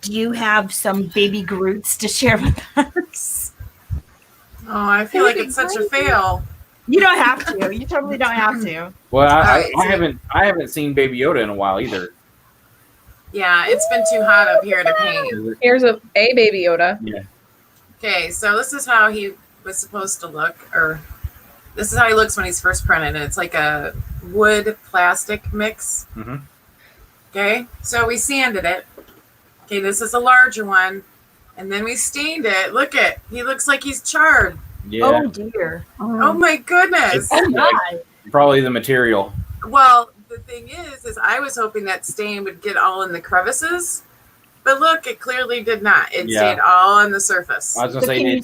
do you have some baby Groots to share with us? Oh, I feel like it's such a fail. You don't have to. You totally don't have to. Well, I haven't seen Baby Yoda in a while either. Yeah, it's been too hot up here to paint. Here's a Baby Yoda. Yeah. Okay, so this is how he was supposed to look, or this is how he looks when he's first printed. And it's like a wood plastic mix. Okay, so we sanded it. Okay, this is a larger one, and then we stained it. Look at, he looks like he's charred. Yeah. Oh dear. Oh my goodness. Probably the material. Well, the thing is I was hoping that stain would get all in the crevices, but look, it clearly did not. It stayed all on the surface. I was going to say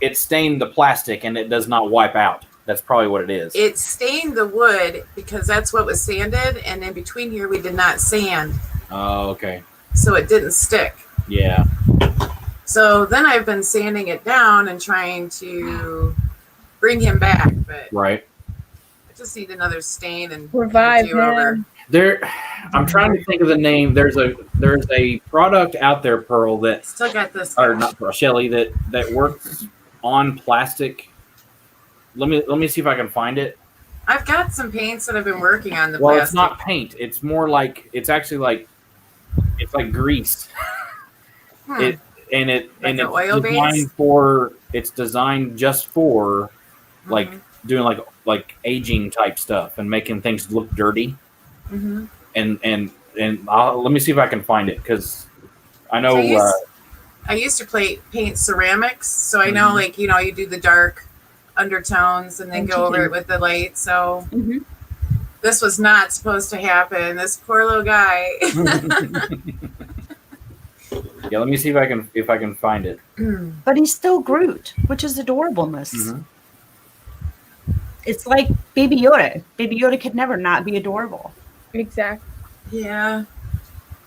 it stained the plastic, and it does not wipe out. That's probably what it is. It stained the wood because that's what was sanded, and in between here we did not sand. Oh, okay. So it didn't stick. Yeah. So then I've been sanding it down and trying to bring him back, but right. I just need another stain and revive him. Over. I'm trying to think of the name. There's a product out there, Pearl, that still got this, or not Pearl, Shelly, that works on plastic. Let me see if I can find it. I've got some paints that I've been working on. Well, plastic. It's not paint. It's more like it's actually like it's like grease. It's designed just for like doing like aging type stuff and making things look dirty. And let me see if I can find it, because I know I used to paint ceramics, so I know like you do the dark undertones and then go over it with the light. So this was not supposed to happen. This poor little guy. Yeah, let me see if I can find it. But he's still Groot, which is adorableness. It's like Baby Yoda. Baby Yoda could never not be adorable. Exactly. Yeah.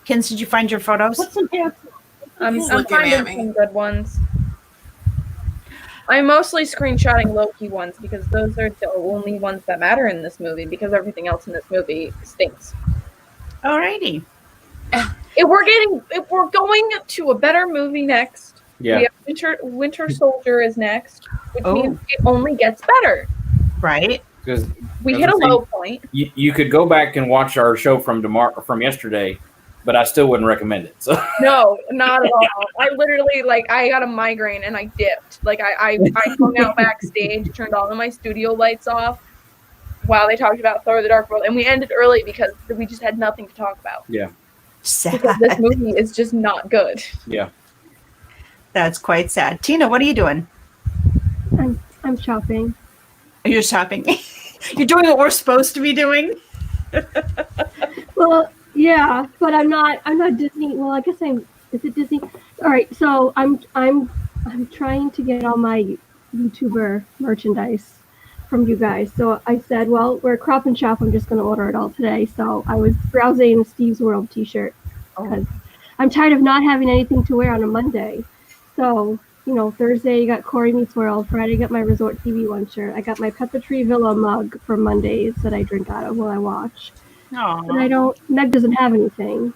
Kins, did you find your photos? Put some pants I'm finding some good ones. I'm mostly screenshotting Loki ones because those are the only ones that matter in this movie, because everything else in this movie stinks. Alrighty. If we're going to a better movie next. Yeah. We have Winter Soldier is next, which means it only gets better. Right. Because we hit a low point. You could go back and watch our show from yesterday, but I still wouldn't recommend it. So no, not at all. I literally I got a migraine and I dipped. I hung out backstage, turned all of my studio lights off, while they talked about Thor: The Dark World, and we ended early because we just had nothing to talk about. Yeah. Sad. Because this movie is just not good. Yeah. That's quite sad. Tina, what are you doing? I'm shopping. You're shopping. You're doing what we're supposed to be doing. Well, yeah, but I'm not Disney. Well, I guess I'm. Is it Disney? All right, so I'm trying to get all my YouTuber merchandise from you guys. So I said, well, we're Crop and Shop. I'm just going to order it all today. So I was browsing a Steve's World T-shirt because I'm tired of not having anything to wear on a Monday. So, you know, Thursday you got Corey Meets World. Friday you got my Resort TV One shirt. I got my Peppa Tree Villa mug for Mondays that I drink out of while I watch. But Meg doesn't have anything.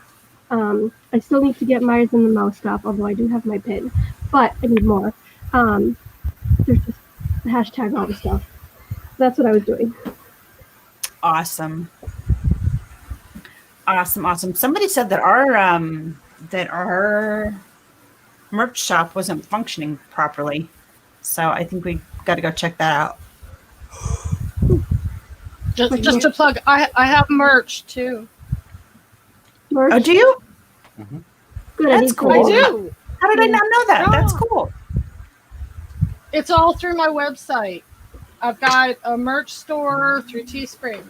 I still need to get Meyers and the Mouse stuff, although I do have my pin. But I need more. There's just the hashtag all the stuff. That's what I was doing. Awesome. Somebody said that our merch shop wasn't functioning properly. So I think we got to go check that out. Just to plug, I have merch too. Merch? Oh, do you? Mm-hmm. Good. That's cool. I do. How did I not know that? Yeah. That's cool. It's all through my website. I've got a merch store through Teespring.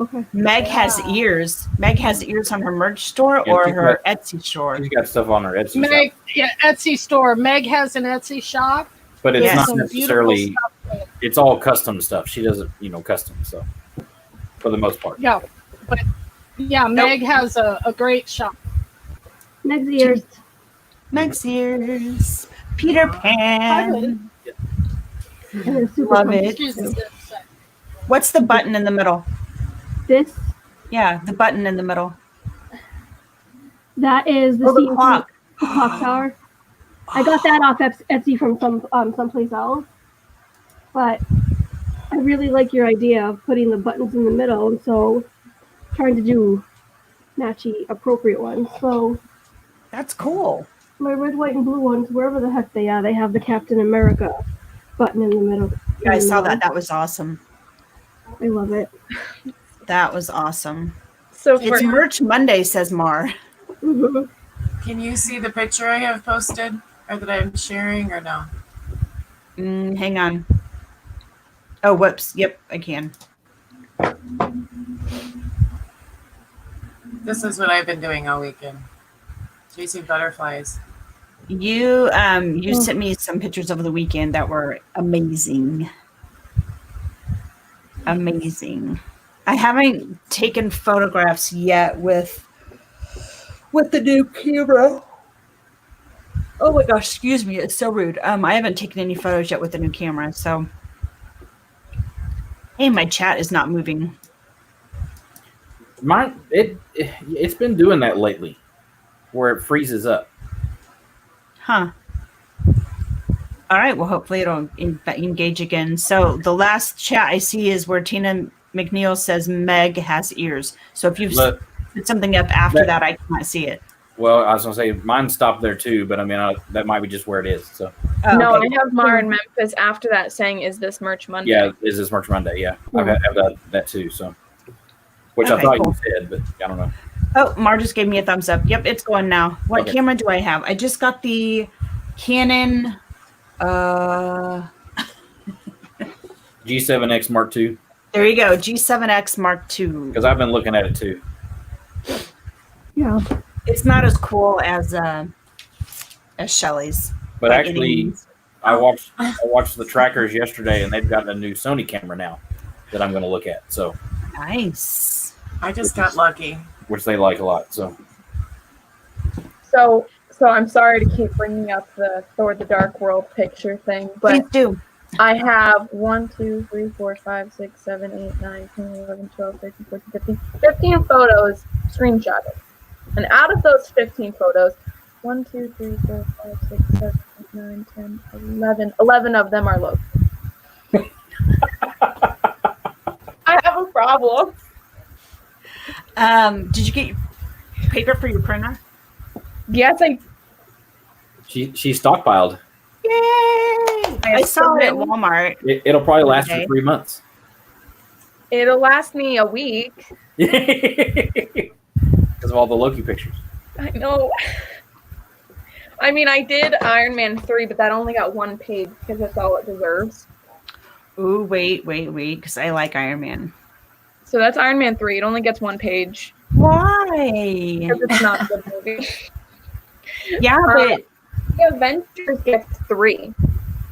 Okay. Meg has ears. Meg has ears on her merch store Yeah, or she's her Etsy store. She's got stuff on her Etsy Meg, shop. yeah, Etsy store. Meg has an Etsy shop. But it's Yes. not Some necessarily, beautiful stuff. it's all custom stuff. She does it, custom stuff for the most part. Yeah, but yeah, Meg has a great shop. Meg's ears. Meg's ears. Peter Pan. And then super Love pumpkin it. She's too. What's the button in the middle? This, Yeah, the button in the middle. that is the Oh, the scene from clock. the clock tower. I got that off Etsy from someplace else. But I really like your idea of putting the buttons in the middle, and so trying to do matchy appropriate ones. So That's cool. my red, white, and blue ones, wherever the heck they are, they have the Captain America button in the middle. Yeah, I saw that. That was awesome. I love it. That was awesome. So for It's Merch Monday, says Mar. Mhm. Can you see the picture I have posted or that I'm sharing or no? Hang on. Oh, whoops. Yep, I can. This is what I've been doing all weekend. Chasing butterflies. You sent me some pictures over the weekend that were amazing. Amazing. I haven't taken photographs yet with the new camera. Oh my gosh, excuse me, it's so rude. I haven't taken any photos yet with the new camera, so hey, my chat is not moving. It's been doing that lately, where it freezes up. Huh. All right, well, hopefully it'll engage again. So the last chat I see is where Tina McNeil says Meg has ears. So if you've Look, put something up after that, I can't see it. well, I was gonna say mine stopped there too, but I mean that might be just where it is. So Oh, no, okay. I have Mar in Memphis after that saying, "Is this Merch Monday?" yeah, is this Merch Monday? Yeah, I have that too. So, which I Okay, thought cool. you said, but I don't know. Oh, Mar just gave me a thumbs up. Yep, it's going now. What Okay. camera do I have? I just got the Canon. G7X Mark II, There you go, G7X Mark II. because I've been looking at it too. Yeah. It's not as cool as Shelly's. But by actually, any means. I watched the trackers yesterday, and they've got a new Sony camera now that I'm going to look at. So, Nice. I just got lucky. which they like a lot. So, So I'm sorry to keep bringing up the Thor: The Dark World picture thing, but Please do. I have 1, 2, 3, 4, 5, 6, 7, 8, 9, 10, 11, 12, 13, 14, 15 photos screenshotted. And out of those 15 photos, 1, 2, 3, 4, 5, 6, 7, 8, 9, 10, 11 of them are local. I have a problem. Did you get your paper for your printer? Yes, she stockpiled. Yay! I I saw it at so Walmart. It'll probably last Okay. for 3 months. it'll last me a week. Because of all the Loki pictures. I know. I mean, I did Iron Man 3, but that only got 1 page because that's all it deserves. Ooh, wait, because I like Iron Man. So that's Iron Man 3. It only gets 1 page Why? because it's not a good movie. Yeah, but The Avengers gets 3.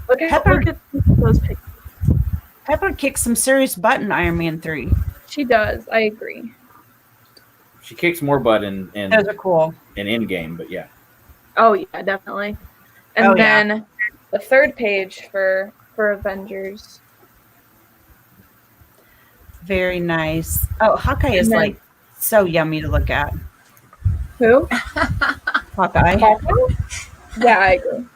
Look at those pictures. Pepper kicks some serious butt in Iron Man 3. She does. I agree. She kicks more butt in Those are cool. Endgame, but yeah. Oh yeah, definitely. And Oh, yeah. then the 3rd page for Avengers. Very nice. Oh, Hawkeye is And then- like so yummy to look at. Who? Hawkeye. Yeah, I agree.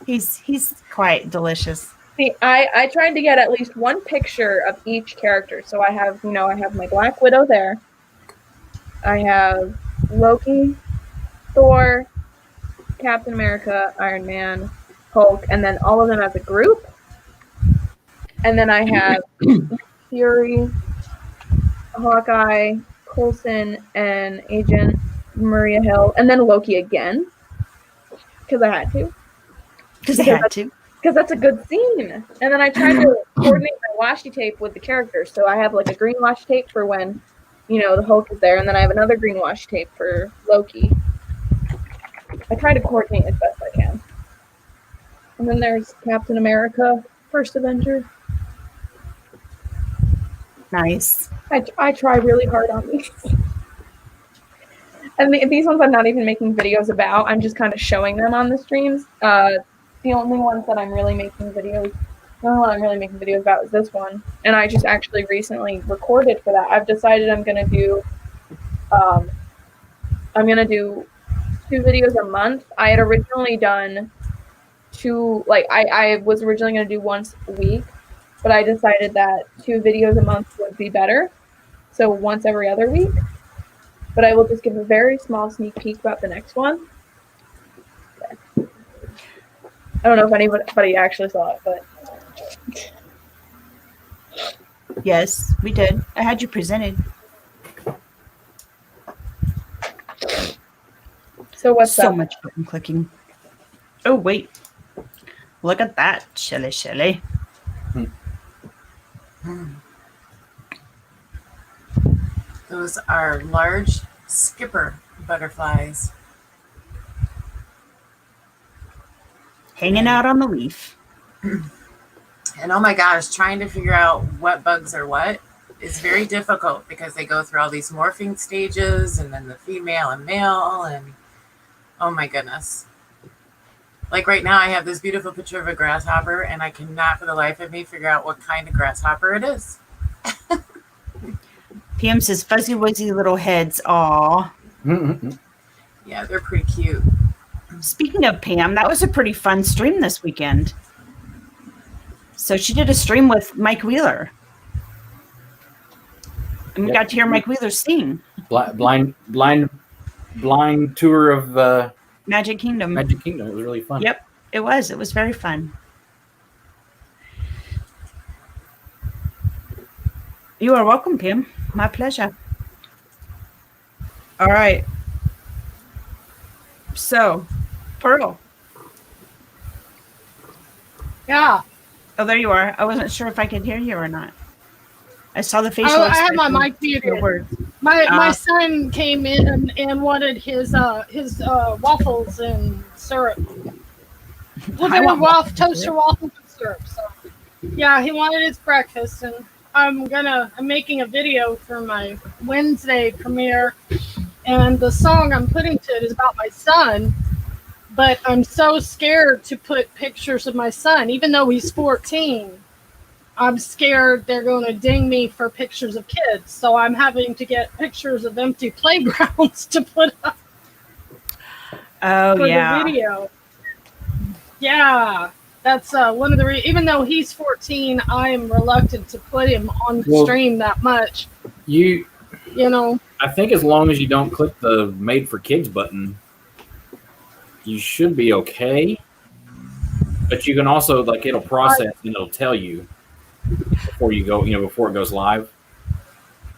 He's quite delicious. See, I tried to get at least 1 picture of each character. So I have my Black Widow there. I have Loki, Thor, Captain America, Iron Man, Hulk, and then all of them as a group. And then I have Fury, Hawkeye, Coulson, and Agent Maria Hill, and then Loki again. Because I had to. Because I had to. Because that's a good scene. And then I tried to coordinate my washi tape with the characters. So I have like a green washi tape for when, the Hulk is there. And then I have another green washi tape for Loki. I try to coordinate as best I can. And then there's Captain America, First Avenger. Nice. I try really hard on these. And these ones I'm not even making videos about. I'm just kind of showing them on the streams. The only ones that I'm really making videos, the only one I'm really making videos about is this one. And I just actually recently recorded for that. I've decided I'm gonna do 2 videos a month. I had originally done 2, I was originally gonna do once a week, but I decided that 2 videos a month would be better. So once every other week. But I will just give a very small sneak peek about the next one. I don't know if anybody actually saw it, but Yes, we did. I had you presented. so what's So up? much button clicking. Oh, wait. Look at that. Shelly. Those are large skipper butterflies. Hanging out on the leaf. And oh my gosh, trying to figure out what bugs are what is very difficult because they go through all these morphing stages and then the female and male and oh my goodness. Like right now I have this beautiful picture of a grasshopper and I cannot for the life of me figure out what kind of grasshopper it is. PM says fuzzy wuzzy little heads. Aw. Yeah, they're pretty cute. Speaking of Pam, that was a pretty fun stream this weekend. So she did a stream with Mike Wheeler. And we got to hear Mike Wheeler sing. Blind tour of Magic Kingdom. Magic Kingdom. It was really fun. Yep, it was. It was very fun. You are welcome, Pam. My pleasure. All right. So, Pearl. Yeah. Oh, there you are. I wasn't sure if I could hear you or not. I saw the facial I have my expression mic for your muted. words. My son came in and wanted his waffles and syrup. Well, they were toaster waffles and syrup. So yeah, he wanted his breakfast, and I'm making a video for my Wednesday premiere, and the song I'm putting to it is about my son. But I'm so scared to put pictures of my son, even though he's 14. I'm scared they're going to ding me for pictures of kids. So I'm having to get pictures of empty playgrounds to put up Oh, for yeah. the video. Yeah, that's one of the even though he's 14, I am reluctant to put him on the stream that much. You know, I think as long as you don't click the Made for Kids button, you should be okay. But you can also like it'll process and it'll tell you before you go, before it goes live.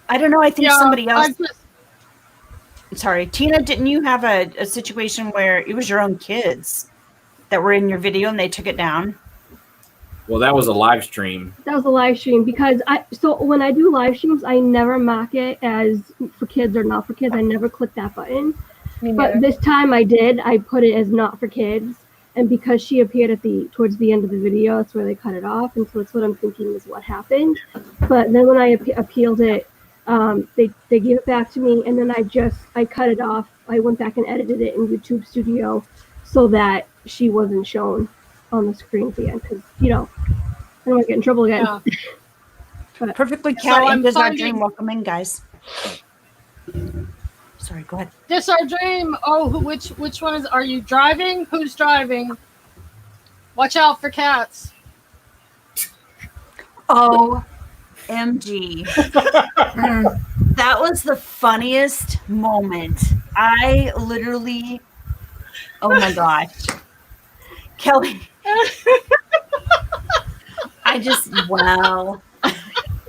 I don't know. I think somebody else. I just- Sorry, Tina, didn't you have a situation where it was your own kids that were in your video and they took it down? Well, that was a live stream. That was a live stream because so when I do live streams, I never mark it as for kids or not for kids. I never click that button. But this time I did. I put it as not for kids, and because she appeared towards the end of the video, that's where they cut it off, and so that's what I'm thinking is what happened. But then when I appealed it, they gave it back to me, and then I cut it off. I went back and edited it in YouTube Studio so that she wasn't shown on the screen again, because I don't want to get in trouble again. Yeah. Perfectly So cat I'm and Does Our finding- Dream. Welcome in, guys. Sorry, go ahead. This our dream. Oh, which one is? Are you driving? Who's driving? Watch out for cats. OMG. That was the funniest moment. I literally, oh my gosh. Kelly. Wow.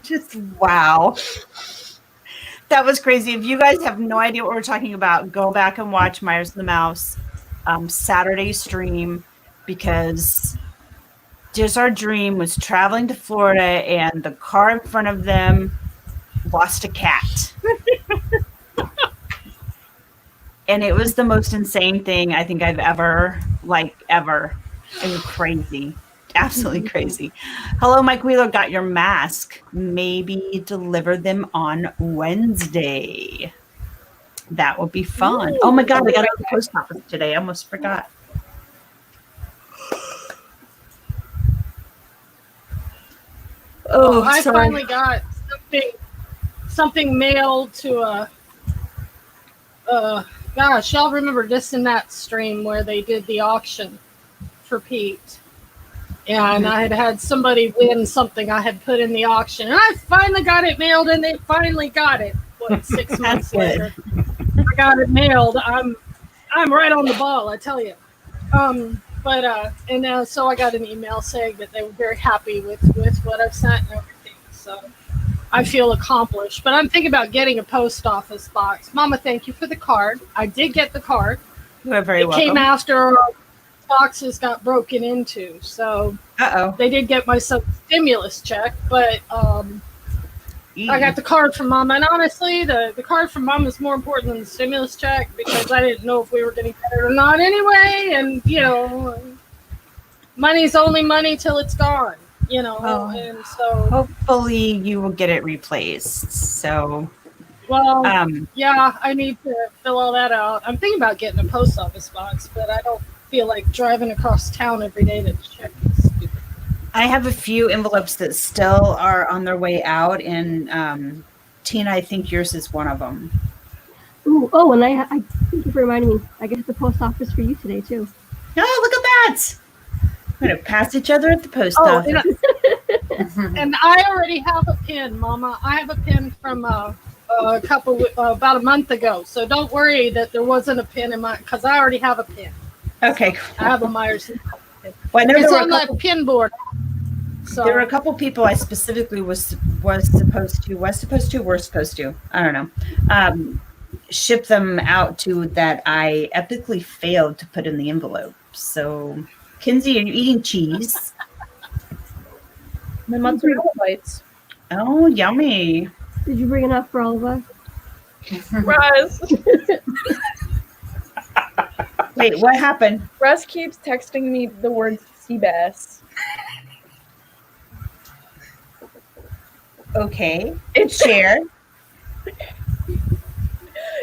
Just wow. That was crazy. If you guys have no idea what we're talking about, go back and watch Meyers and the Mouse Saturday stream, because Just Our Dream was traveling to Florida and the car in front of them lost a cat. And it was the most insane thing I think I've ever. I mean, crazy. Absolutely crazy. Hello, Mike Wheeler. Got your mask. Maybe deliver them on Wednesday. That would be fun. Oh my God, I got to the post office today. I almost forgot. Oh, I sorry. finally got something mailed to gosh, y'all remember this and that stream where they did the auction for Pete. And I had somebody win something I had put in the auction, and I finally got it mailed, and they finally got it. 6 months later, I got it mailed. I'm right on the ball, I tell you. So I got an email saying that they were very happy with what I've sent and everything. So I feel accomplished. But I'm thinking about getting a post office box. Mama, thank you for the card. I did get the card. You are very welcome. It came after boxes got broken into, so they did get my stimulus check, but I got the card from Mama, and honestly the card from Mama is more important than the stimulus check, because I didn't know if we were getting better or not anyway, and money's only money till it's gone, and so hopefully you will get it replaced. So yeah, I need to fill all that out. I'm thinking about getting a post office box, but I don't feel like driving across town every day to check. I have a few envelopes that still are on their way out, and Tina, I think yours is one of them. Ooh, oh, and I thank you for reminding me. I get to the post office for you today too. Oh, look at that! We're gonna pass each other at the post office. And I already have a pin, Mama. I have a pin from about a month ago, so don't worry that there wasn't a pin in my, because I already have a pin. Okay, cool. I have a Meyers. Well, I know It's there on were that pin board. So there were a couple people I specifically were supposed to, I don't know, ship them out to that I epically failed to put in the envelope. So, Kinsey, are you eating cheese? My mozzarella bites. Oh, yummy. Did you bring enough for all of us? Russ. Wait, what happened? Russ keeps texting me the word sea bass. Okay, share.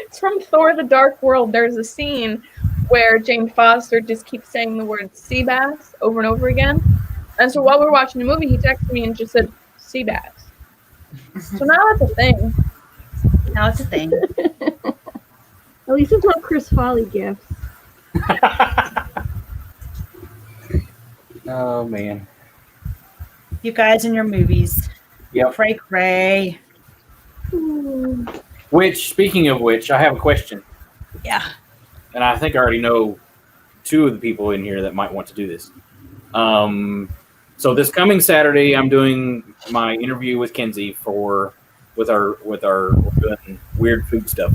It's from Thor: The Dark World. There's a scene where Jane Foster just keeps saying the word sea bass over and over again. And so while we were watching the movie, he texted me and just said sea bass. So now it's a thing. Now it's a thing. At least it's not Chris Foley gifts. Oh man. You guys and your movies. Yep. Cray cray. Which, speaking of which, I have a question. Yeah. And I think I already know two of the people in here that might want to do this. So this coming Saturday, I'm doing my interview with Kenzie with our we're doing weird food stuff.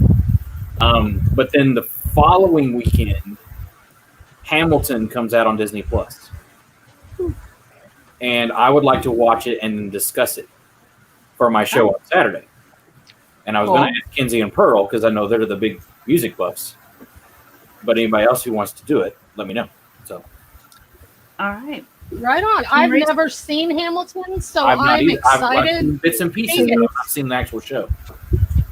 But then the following weekend, Hamilton comes out on Disney Plus, and I would like to watch it and discuss it for my show on Saturday. And I was going to ask Kenzie and Pearl because I know they're the big music buffs. But anybody else who wants to do it, let me know. So, All right. Right on. I've never seen Hamilton, so I'm excited. I've seen bits and pieces, but I've not seen the actual show.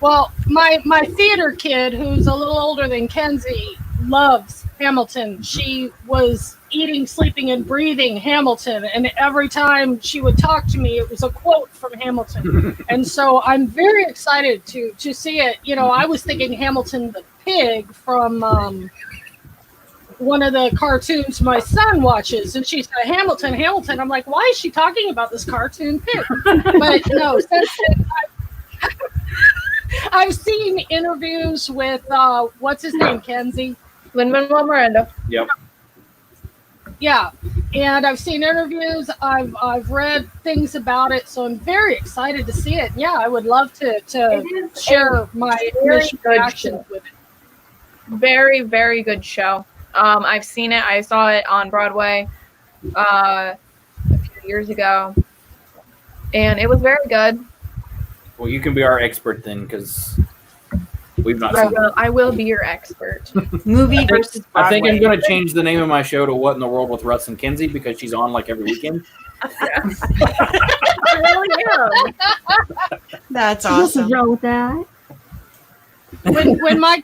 Well, my theater kid, who's a little older than Kenzie, loves Hamilton. She was eating, sleeping, and breathing Hamilton, and every time she would talk to me, it was a quote from Hamilton. And so I'm very excited to see it. You know, I was thinking Hamilton the pig from one of the cartoons my son watches, and she said, Hamilton, Hamilton. I'm like, why is she talking about this cartoon pig? But no, since I've seen interviews with, what's his name, Kenzie? Lin-Manuel Miranda. Yep. Yeah, and I've seen interviews. I've read things about it, so I'm very excited to see it. Yeah, I would love to share my initial reactions with it. Very, very good show. I've seen it. I saw it on Broadway a few years ago, and it was very good. Well, you can be our expert then, because we've not seen it. I will be your expert. Movie versus Broadway. I think I'm going to change the name of my show to What in the World with Russ and Kenzie, because she's on like every weekend. I really am. That's What's awesome. wrong with that? When my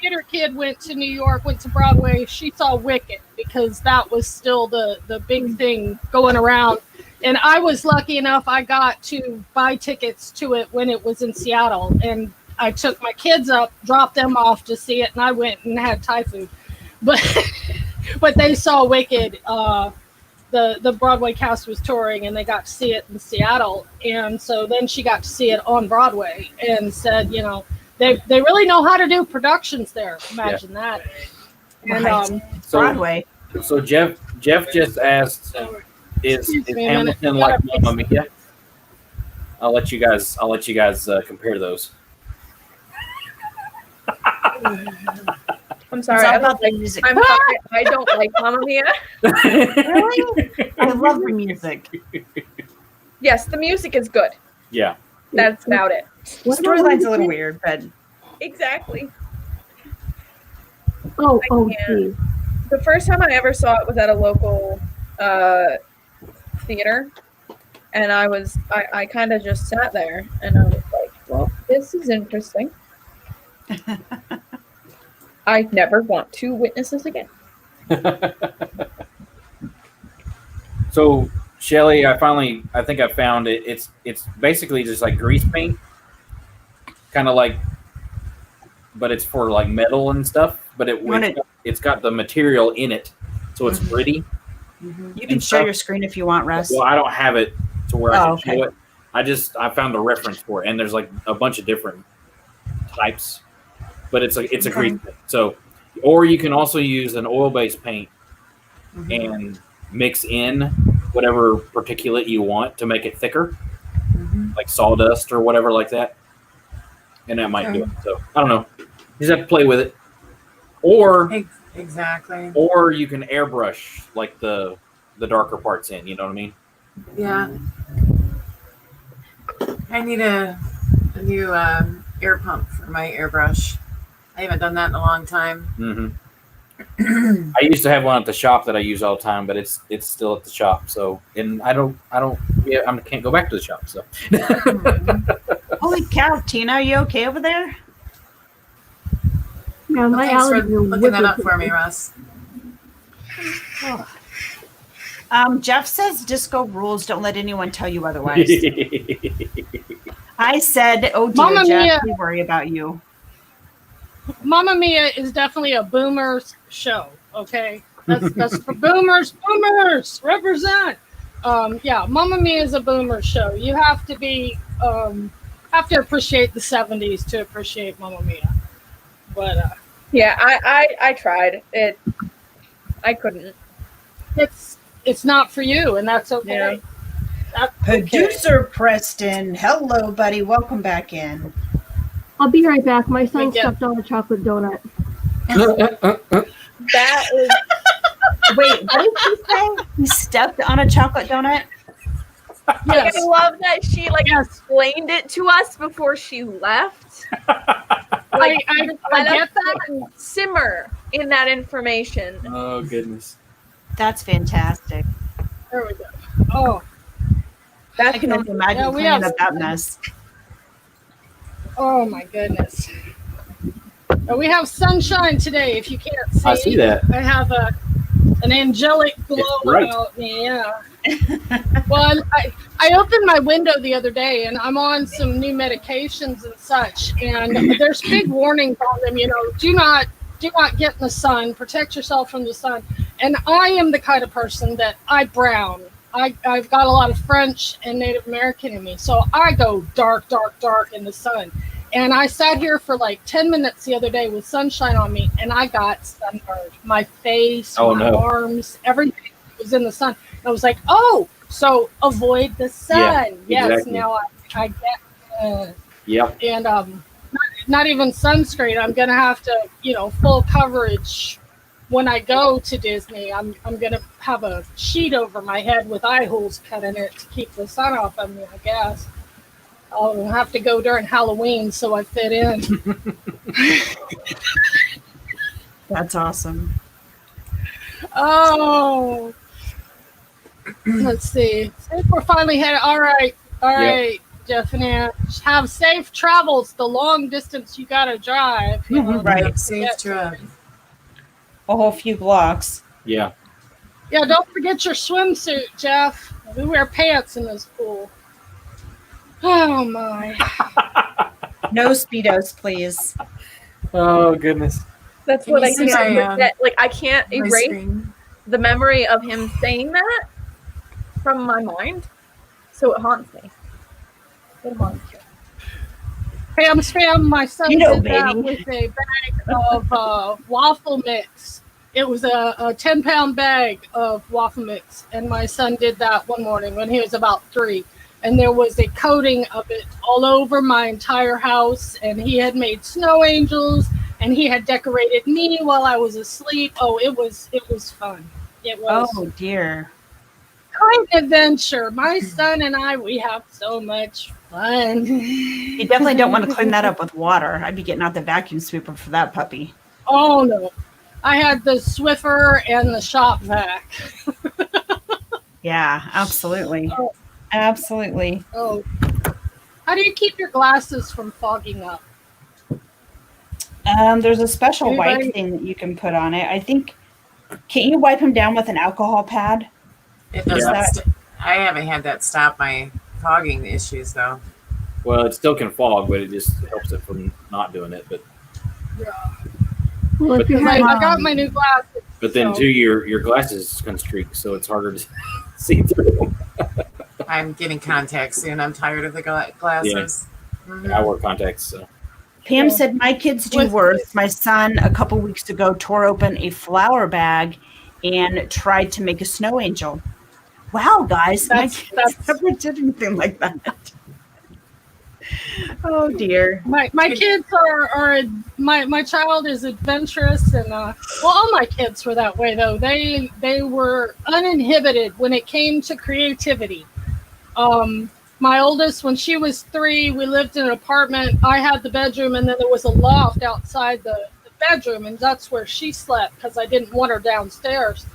theater kid went to New York, went to Broadway, she saw Wicked because that was still the big thing going around. And I was lucky enough, I got to buy tickets to it when it was in Seattle. And I took my kids up, dropped them off to see it, and I went and had Thai food. But they saw Wicked. The Broadway cast was touring, and they got to see it in Seattle. And so then she got to see it on Broadway and said, you know, they really know how to do productions there. Imagine that. And So, Broadway. So Jeff just asked, is Hamilton like Mamma Mia? I'll let you guys compare those. I'm sorry. It's all I about don't the like music. I'm sorry. I don't like Mamma Mia. Really? I love the music. Yes, the music is good. Yeah. That's about it. The storyline's a little weird, but Exactly. Oh, can't. geez. The first time I ever saw it was at a local theater, and I kind of just sat there, and I was like, well, this is interesting. I never want to witness this again. So Shelly, I think I found it. It's basically just like grease paint, kind of like, but it's for like metal and stuff. But it's got the material in it, so it's gritty. you can share your screen if you want, Russ. Well, I don't have it to where I can okay. show it. I found a reference for it, and there's like a bunch of different types, but it's a grease paint. So, or you can also use an oil-based paint and mix in whatever particulate you want to make it thicker, like sawdust or whatever like that, and that might do it. So I don't know. You just have to play with it, or Exactly. or you can airbrush like the darker parts in. You know what I mean? Yeah. I need a new air pump for my airbrush. I haven't done that in a long time. I used to have one at the shop that I use all the time, but it's still at the shop. So, and I can't go back to the shop. So, Holy cow, Tina, are you okay over there? Yeah, my Thanks for allergies are looking that wicked up for me, Russ. Jeff says disco rules. Don't let anyone tell you otherwise. I said, oh dear, Mamma Jeff, Mia. we worry about you. Mamma Mia is definitely a boomers show. Okay, that's for boomers. Boomers represent. Yeah, Mamma Mia is a boomer show. You have to be have to appreciate the '70s to appreciate Mamma Mia. But Yeah, I tried it. I couldn't. it's it's not for you, and that's okay. Yeah. That's okay. Producer Preston, hello, buddy. Welcome back in. I'll be right back. My son Yeah. stepped on a chocolate donut. That is Wait, what did you say? He stepped on a chocolate donut? Yes. I love that she Yes. explained it to us before she left. I get that. Simmer in that information. Oh goodness. That's fantastic. There we go. Oh, I can only imagine Yeah, we cleaning have- up that mess. oh my goodness. We have sunshine today. If you can't see, I see that. I have an angelic glow bright. about me. Yeah. Well, I opened my window the other day, and I'm on some new medications and such, and there's big warnings on them. Do not get in the sun. Protect yourself from the sun. And I am the kind of person that I brown. I've got a lot of French and Native American in me, so I go dark in the sun. And I sat here for like 10 minutes the other day with sunshine on me, and I got sunburned. My face, my arms, everything was in the sun. And I was like, oh, so avoid the sun. Yeah, yes, exactly. now I get Yep. and not even sunscreen. I'm gonna have to, full coverage when I go to Disney. I'm gonna have a sheet over my head with eye holes cut in it to keep the sun off of me, I guess. I'll have to go during Halloween so I fit in. That's awesome. Oh, let's see. I think we're finally headed. All right, Jeff and Ann. Have safe travels. The long distance you gotta drive. Right. Safe trip. A whole few blocks. Yeah. Yeah, don't forget your swimsuit, Jeff. We wear pants in this pool. Oh my. No Speedos, please. Oh goodness. That's Can what you I see can't my, forget. I can't My erase screen. the memory of him saying that from my mind. So it haunts me. It haunts me. Spam, my son You know, did that baby. with a bag of waffle mix. It was a 10-pound bag of waffle mix, and my son did that one morning when he was about 3. And there was a coating of it all over my entire house, and he had made snow angels, and he had decorated me while I was asleep. Oh, it was fun. It was Oh, dear. quite an adventure. My son and I, we have so much fun. You definitely don't want to clean that up with water. I'd be getting out the vacuum sweeper for that puppy. Oh no, I had the Swiffer and the shop vac. Yeah, absolutely. Oh. Absolutely. Oh, how do you keep your glasses from fogging up? There's a special Anybody? wipe thing that you can put on it. I think, can't you wipe them down with an alcohol pad? It doesn't. Yeah. I haven't had that stop my fogging issues though. Well, it still can fog, but it just helps it from not doing it. But Well, if you I have, got my new glasses. then so- too, your glasses can streak, so it's harder to see through. I'm getting contacts soon. I'm tired of the glasses. Mhm. I wear contacts, so Pam Yeah. said, my kids do What's- worse. My son, a couple weeks ago, tore open a flour bag and tried to make a snow angel. Wow, guys, my kids That's- never did anything like that. Oh, dear. My kids are my child is adventurous, and well, all my kids were that way though. They were uninhibited when it came to creativity. My oldest, when she was 3, we lived in an apartment. I had the bedroom, and then there was a loft outside the bedroom, and that's where she slept because I didn't want her downstairs.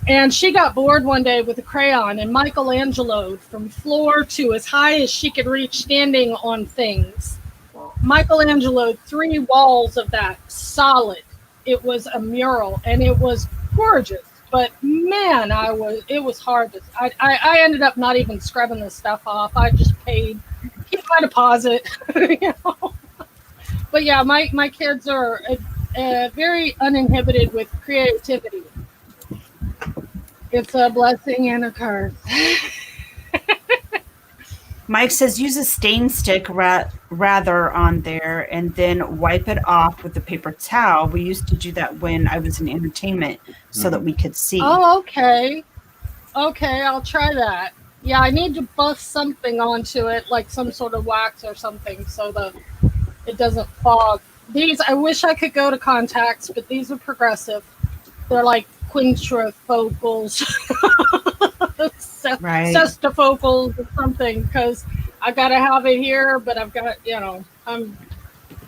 And she got bored one day with a crayon and Michelangelo'd from floor to as high as she could reach standing on things. Michelangelo'd 3 walls of that solid. It was a mural, and it was gorgeous. But man, it was hard. I ended up not even scrubbing the stuff off. I just paid, keep my deposit. You know? But yeah, my kids are very uninhibited with creativity. It's a blessing and a curse. Mike says, use a stain stick rather on there and then wipe it off with a paper towel. We used to do that when I was in entertainment so that we could see. Oh, okay. Okay, I'll try that. Yeah, I need to buff something onto it, like some sort of wax or something, so that it doesn't fog. These, I wish I could go to contacts, but these are progressive. They're like quintrifocals, Right. sestifocals or something, because I gotta have it here, but I've got,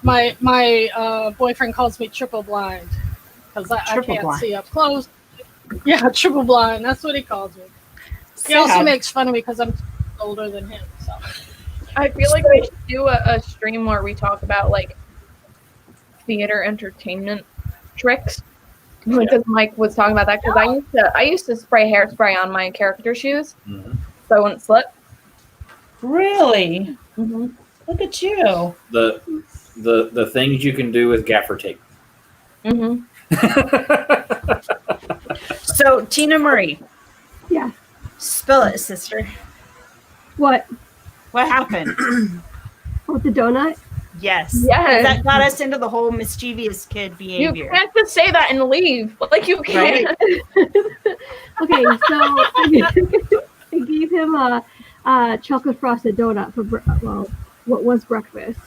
my boyfriend calls me triple blind because I Triple can't blind. see up close. Yeah, triple blind. That's what he calls me. He also Sad. makes fun of me because I'm older than him. So I feel like we should do a stream where we talk about like theater entertainment tricks. Because Mike was talking about that. Because I used to spray hairspray on my character shoes so I wouldn't slip. Really? Mm-hmm. Look at you. The things you can do with gaffer tape. Mm-hmm. So, Tina Marie, Yeah. spill it, sister. What? What happened? With the donut? Yes. Yes. That got us into the whole mischievous kid You behavior. can't just say that and leave. Like you can't. Okay, so I gave him a chocolate frosted donut for what was breakfast,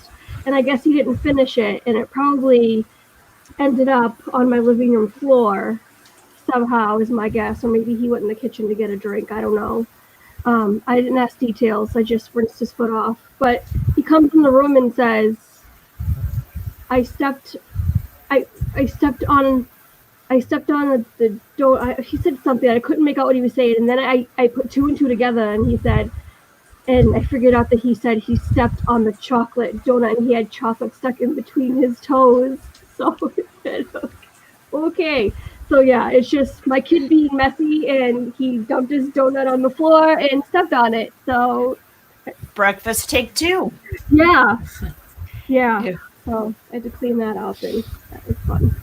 and I guess he didn't finish it, and it probably ended up on my living room floor somehow, is my guess, or maybe he went in the kitchen to get a drink. I don't know. I didn't ask details. I just rinsed his foot off. But he comes in the room and says, I stepped on the door. He said something. I couldn't make out what he was saying. And then I put two and two together, and he said, and I figured out that he said he stepped on the chocolate donut and he had chocolate stuck in between his toes. So I said, okay. So yeah, it's just my kid being messy, and he dumped his donut on the floor and stepped on it. So Breakfast take two. yeah. Yeah. So I had to clean that up, and that was fun.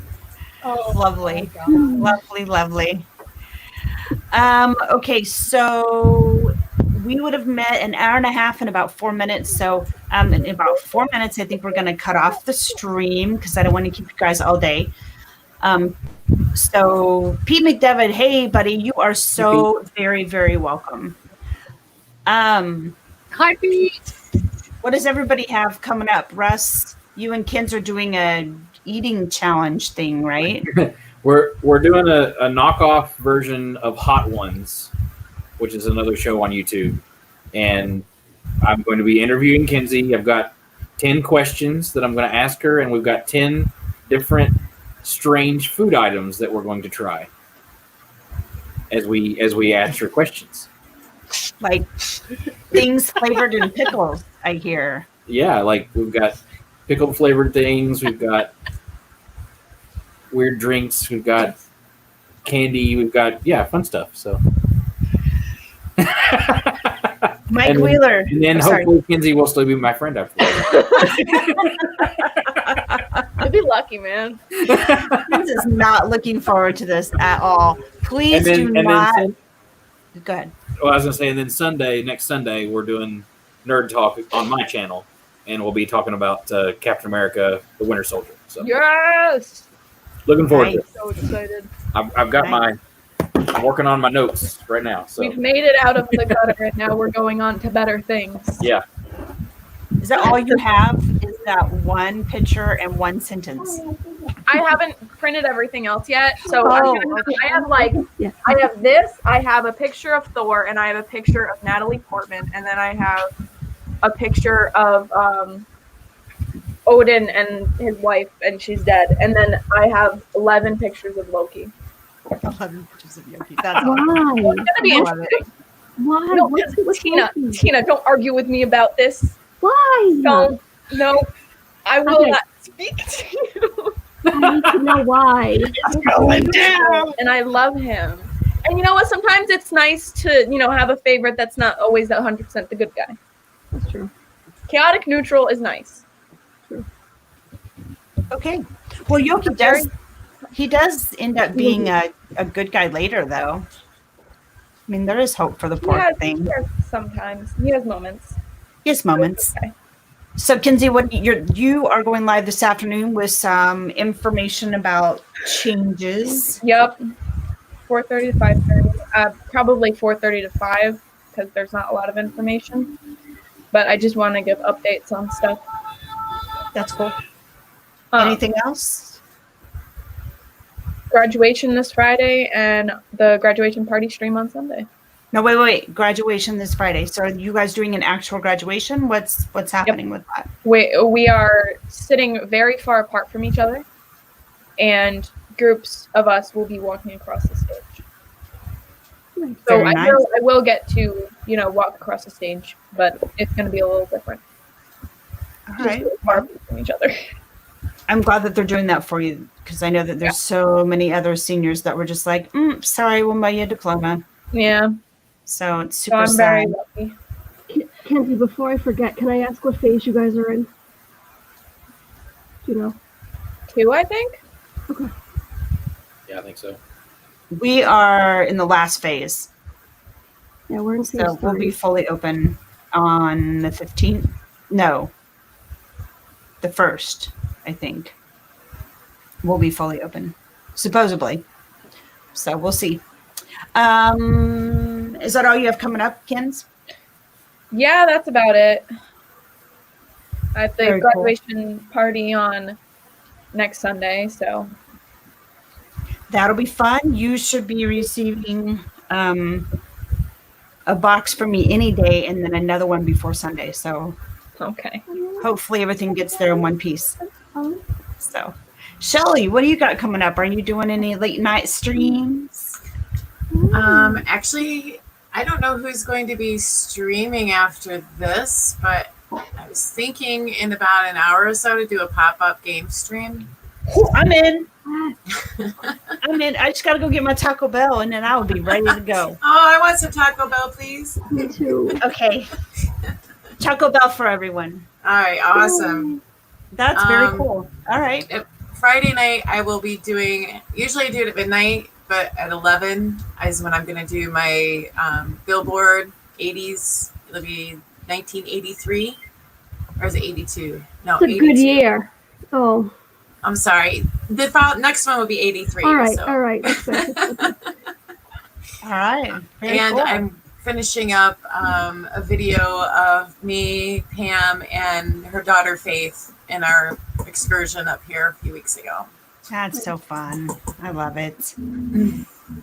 oh, Lovely. my God. Lovely, lovely. Okay, so we would have met an hour and a half in about 4 minutes. So in about 4 minutes, I think we're going to cut off the stream because I don't want to keep you guys all day. So Pete McDevitt, hey, buddy, you are so very, very welcome. Hi, Pete. What does everybody have coming up? Russ, you and Kins are doing a eating challenge thing, right? We're doing a knockoff version of Hot Ones, which is another show on YouTube. And I'm going to be interviewing Kinsey. I've got 10 questions that I'm going to ask her, and we've got 10 different strange food items that we're going to try as we ask her questions. Like things flavored in pickles, I hear. Yeah, like we've got pickled flavored things, we've got weird drinks, we've got candy, we've got fun stuff. So Mike and Wheeler. and then hopefully Kinsey will still be my friend after. You'll be lucky, man. Kins is not looking forward to this at all. Please do not. Go ahead. Well, I was gonna say, and then next Sunday, we're doing Nerd Talk on my channel, and we'll be talking about Captain America: The Winter Soldier. So Yes. looking forward to it. So excited. I've got I'm working on my notes right now. So We've made it out of the gutter, and now we're going on to better things. yeah. Is that all you have? Is that one picture and one sentence? I haven't printed everything else yet, so Oh, I have like Yeah. I have this. I have a picture of Thor, and I have a picture of Natalie Portman, and then I have a picture of Odin and his wife, and she's dead. And then I have 11 pictures of Loki. 11 pictures of Yogi. That's Why? It's gonna be I love interesting. Why? No, What's Tina, Loki? Tina, don't argue with me about this. Why? Don't. No, I will Okay. not speak to you. I need to know why. going down. And I love him. And you know what? Sometimes it's nice to, have a favorite that's not always 100% the good guy. That's true. Chaotic neutral is nice. Okay. Well, Yogi does end up being a good guy later, though. I mean, there is hope for the poor thing. Sometimes he has moments. Yes, moments. Okay. So, Kinsey, you are going live this afternoon with some information about changes. Yep. 4:30 to 5:30. Probably 4:30 to 5 because there's not a lot of information. But I just want to give updates on stuff. That's cool. Um, Anything else? Graduation this Friday and the graduation party stream on Sunday. No, wait. Graduation this Friday. So are you guys doing an actual graduation? What's happening with that? We are sitting very far apart from each other, and groups of us will be walking across the stage. So Very nice. I will get to, walk across the stage, but it's going to be a little different. All Just right. really far from each other. I'm glad that they're doing that for you because I know that there's so many other seniors that were just like, sorry, we'll buy you a diploma. Yeah. So it's So super I'm very sad. lucky. Kenzie, before I forget, can I ask what phase you guys are in? Do you know? 2, I think. Okay. Yeah, I think so. We are in the last phase. Yeah, we're in phase So we'll 3. be fully open on the 15th. No, the 1st, I think. We'll be fully open, supposedly. So we'll see. Is that all you have coming up, Kens? Yeah, that's about it. I have the Very cool. graduation party on next Sunday, so That'll be fun. You should be receiving a box from me any day and then another one before Sunday. So okay. hopefully everything gets there in one piece. So, Shelly, what do you got coming up? Are you doing any late night streams? Actually, I don't know who's going to be streaming after this, but I was thinking in about an hour or so to do a pop-up game stream. I'm in. I'm in. I just got to go get my Taco Bell and then I'll be ready to go. Oh, I want some Taco Bell, please. Me too. Okay. Taco Bell for everyone. All right, awesome. That's very cool. All right. Friday night, I will be doing, usually I do it at midnight, but at 11 is when I'm going to do my Billboard 80s. It'll be 1983. Or is it 82? No, It's a 82. good year. Oh, I'm sorry. The next one will be 83. all right, so. all right. That's good. All right. Very And cool. I'm finishing up a video of me, Pam, and her daughter Faith in our excursion up here a few weeks ago. That's so fun. I love it.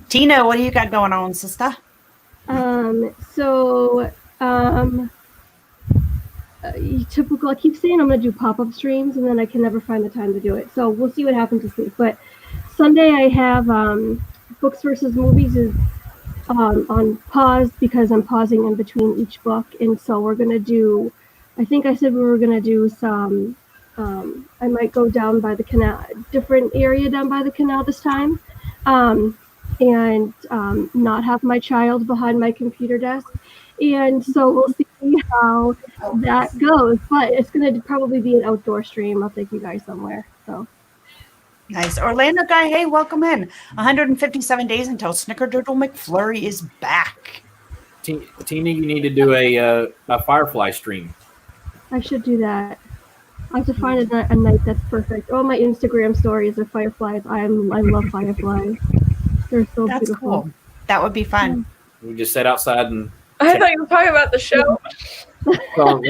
Tina, what do you got going on, sister? Typical. I keep saying I'm gonna do pop-up streams, and then I can never find the time to do it. So we'll see what happens this week. But Sunday I have books versus movies is on pause because I'm pausing in between each book, and so we're gonna do. I think I said we were gonna do some. I might go down by the canal, different area down by the canal this time, and not have my child behind my computer desk. And so we'll see how that goes. But it's going to probably be an outdoor stream. I'll take you guys somewhere. So Nice. Orlando guy, hey, welcome in. 157 days until Snickerdoodle McFlurry is back. Tina, you need to do a Firefly stream. I should do that. I have to find a night that's perfect. All my Instagram stories are fireflies. I love fireflies. They're so That's beautiful. cool. That would be fun. We just sit outside and. I thought you were talking about the show. Well,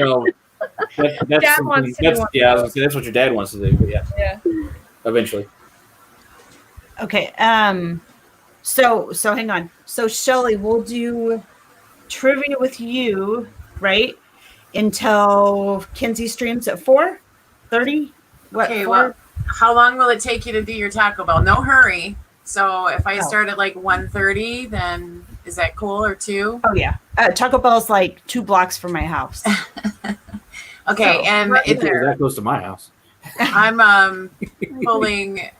that's Dad wants to do one. yeah, I was gonna say that's what your dad wants to do. But yeah, eventually. Okay. So hang on. So Shelly, we'll do trivia with you, right? Until Kinsey streams at 4:30. What? Okay, 4? well, how long will it take you to do your Taco Bell? No hurry. So if I start at like 1:30, then is that cool or 2? Oh yeah. Taco Bell's like 2 blocks from my house. Okay, So, and right It's there. that close to my house. I'm pulling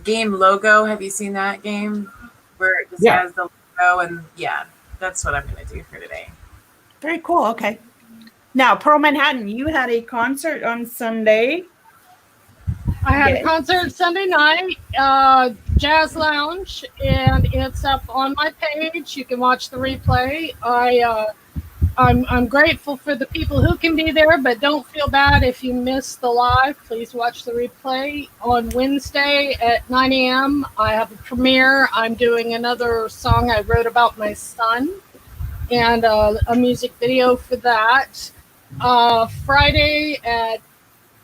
game logo. Have you seen that game where it just Yeah. has the logo? And yeah, that's what I'm going to do for today. Very cool. Okay. Now, Pearl Manhattan, you had a concert on Sunday. I had Yeah. a concert Sunday night, Jazz Lounge, and it's up on my page. You can watch the replay. I I'm grateful for the people who can be there, but don't feel bad if you miss the live. Please watch the replay. On Wednesday at 9 a.m., I have a premiere. I'm doing another song I wrote about my son and a music video for that. Friday at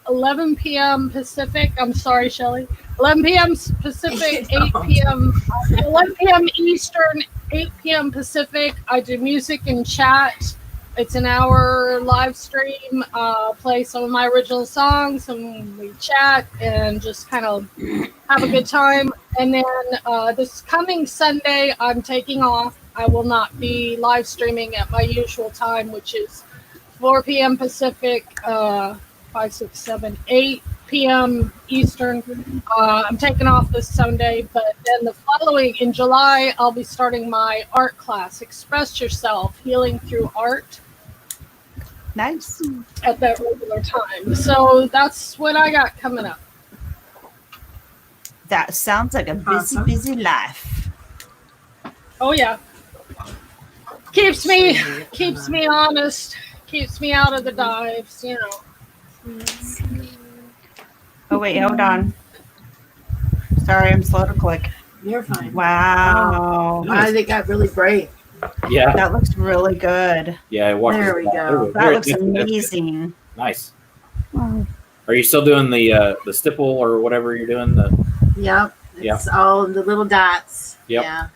11 p.m. Pacific. I'm sorry, Shelly. 11 p.m. Pacific, 8 p.m. 11 p.m. Eastern, 8 p.m. Pacific. I do music and chat. It's an hour live stream. Play some of my original songs, and we chat and just kind of have a good time. And then this coming Sunday, I'm taking off. I will not be live streaming at my usual time, which is 4 p.m. Pacific, 5, 6, 7, 8 p.m. Eastern. I'm taking off this Sunday, but then the following, in July, I'll be starting my art class, Express Yourself, Healing Through Art. Nice. At that regular time. So that's what I got coming up. That sounds like a busy life. Oh yeah. Keeps me honest, keeps me out of the dives, you know. Oh wait, hold on. Sorry, I'm slow to click. You're fine. Wow. Wow, they got really bright. Yeah. That looks really good. Yeah. There we go. That looks amazing. Nice. Wow. Are you still doing the stipple or whatever you're doing? Yep. It's all the little dots. Yep. Yeah.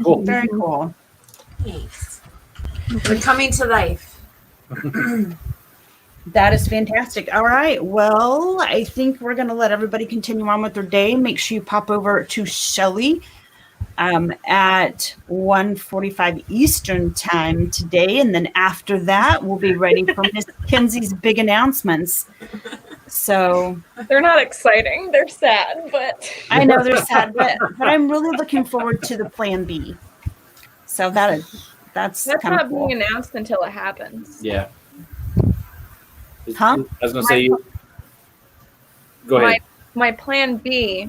Cool. Very cool. Thanks. We're coming to life. That is fantastic. All right. Well, I think we're going to let everybody continue on with their day. Make sure you pop over to Shelly at 1:45 Eastern time today. And then after that, we'll be ready for Miss Kenzie's big announcements. So They're not exciting. They're sad, but I know they're sad, but I'm really looking forward to the plan B. So that's that's kind of not cool. being announced until it happens. Yeah. Huh? I was gonna say you. Go ahead. My plan B,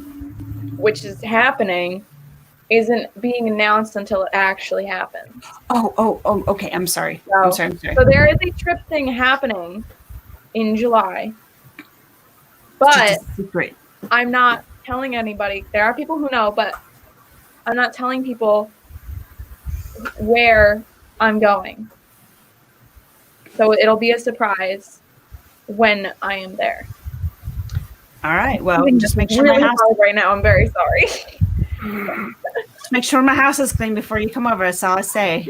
which is happening, isn't being announced until it actually happens. Oh, okay. I'm sorry. So, I'm sorry. So there is a trip thing happening in July, but Just a secret. I'm not telling anybody. There are people who know, but I'm not telling people where I'm going. So it'll be a surprise when I am there. All right. Well, just make sure really my house. hard right now. I'm very sorry. Just make sure my house is clean before you come over. That's all I say.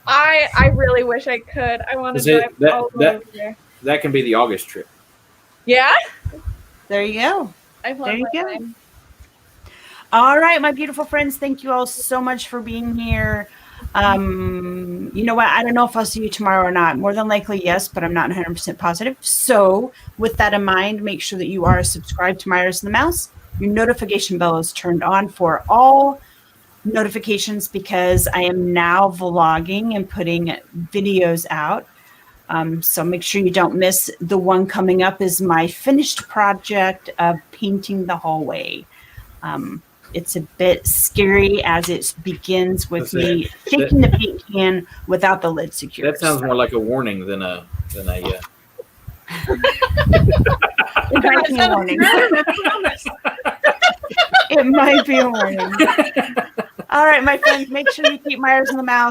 I really wish I could. I want Is to it- drive all the way that- over there. That can be the August trip. Yeah. There you go. I There you my go. time. All right, my beautiful friends. Thank you all so much for being here. You know what? I don't know if I'll see you tomorrow or not. More than likely, yes, but I'm not 100% positive. So with that in mind, make sure that you are subscribed to Meyers and the Mouse. Your notification bell is turned on for all notifications because I am now vlogging and putting videos out. So make sure you don't miss. The one coming up is my finished project of painting the hallway. It's a bit scary as it begins with That's me it. shaking the paint can without the lid secured. That sounds more like a warning than a. It might be a warning. It might be a warning. All right, my friends, make sure you keep Meyers in the Mouse.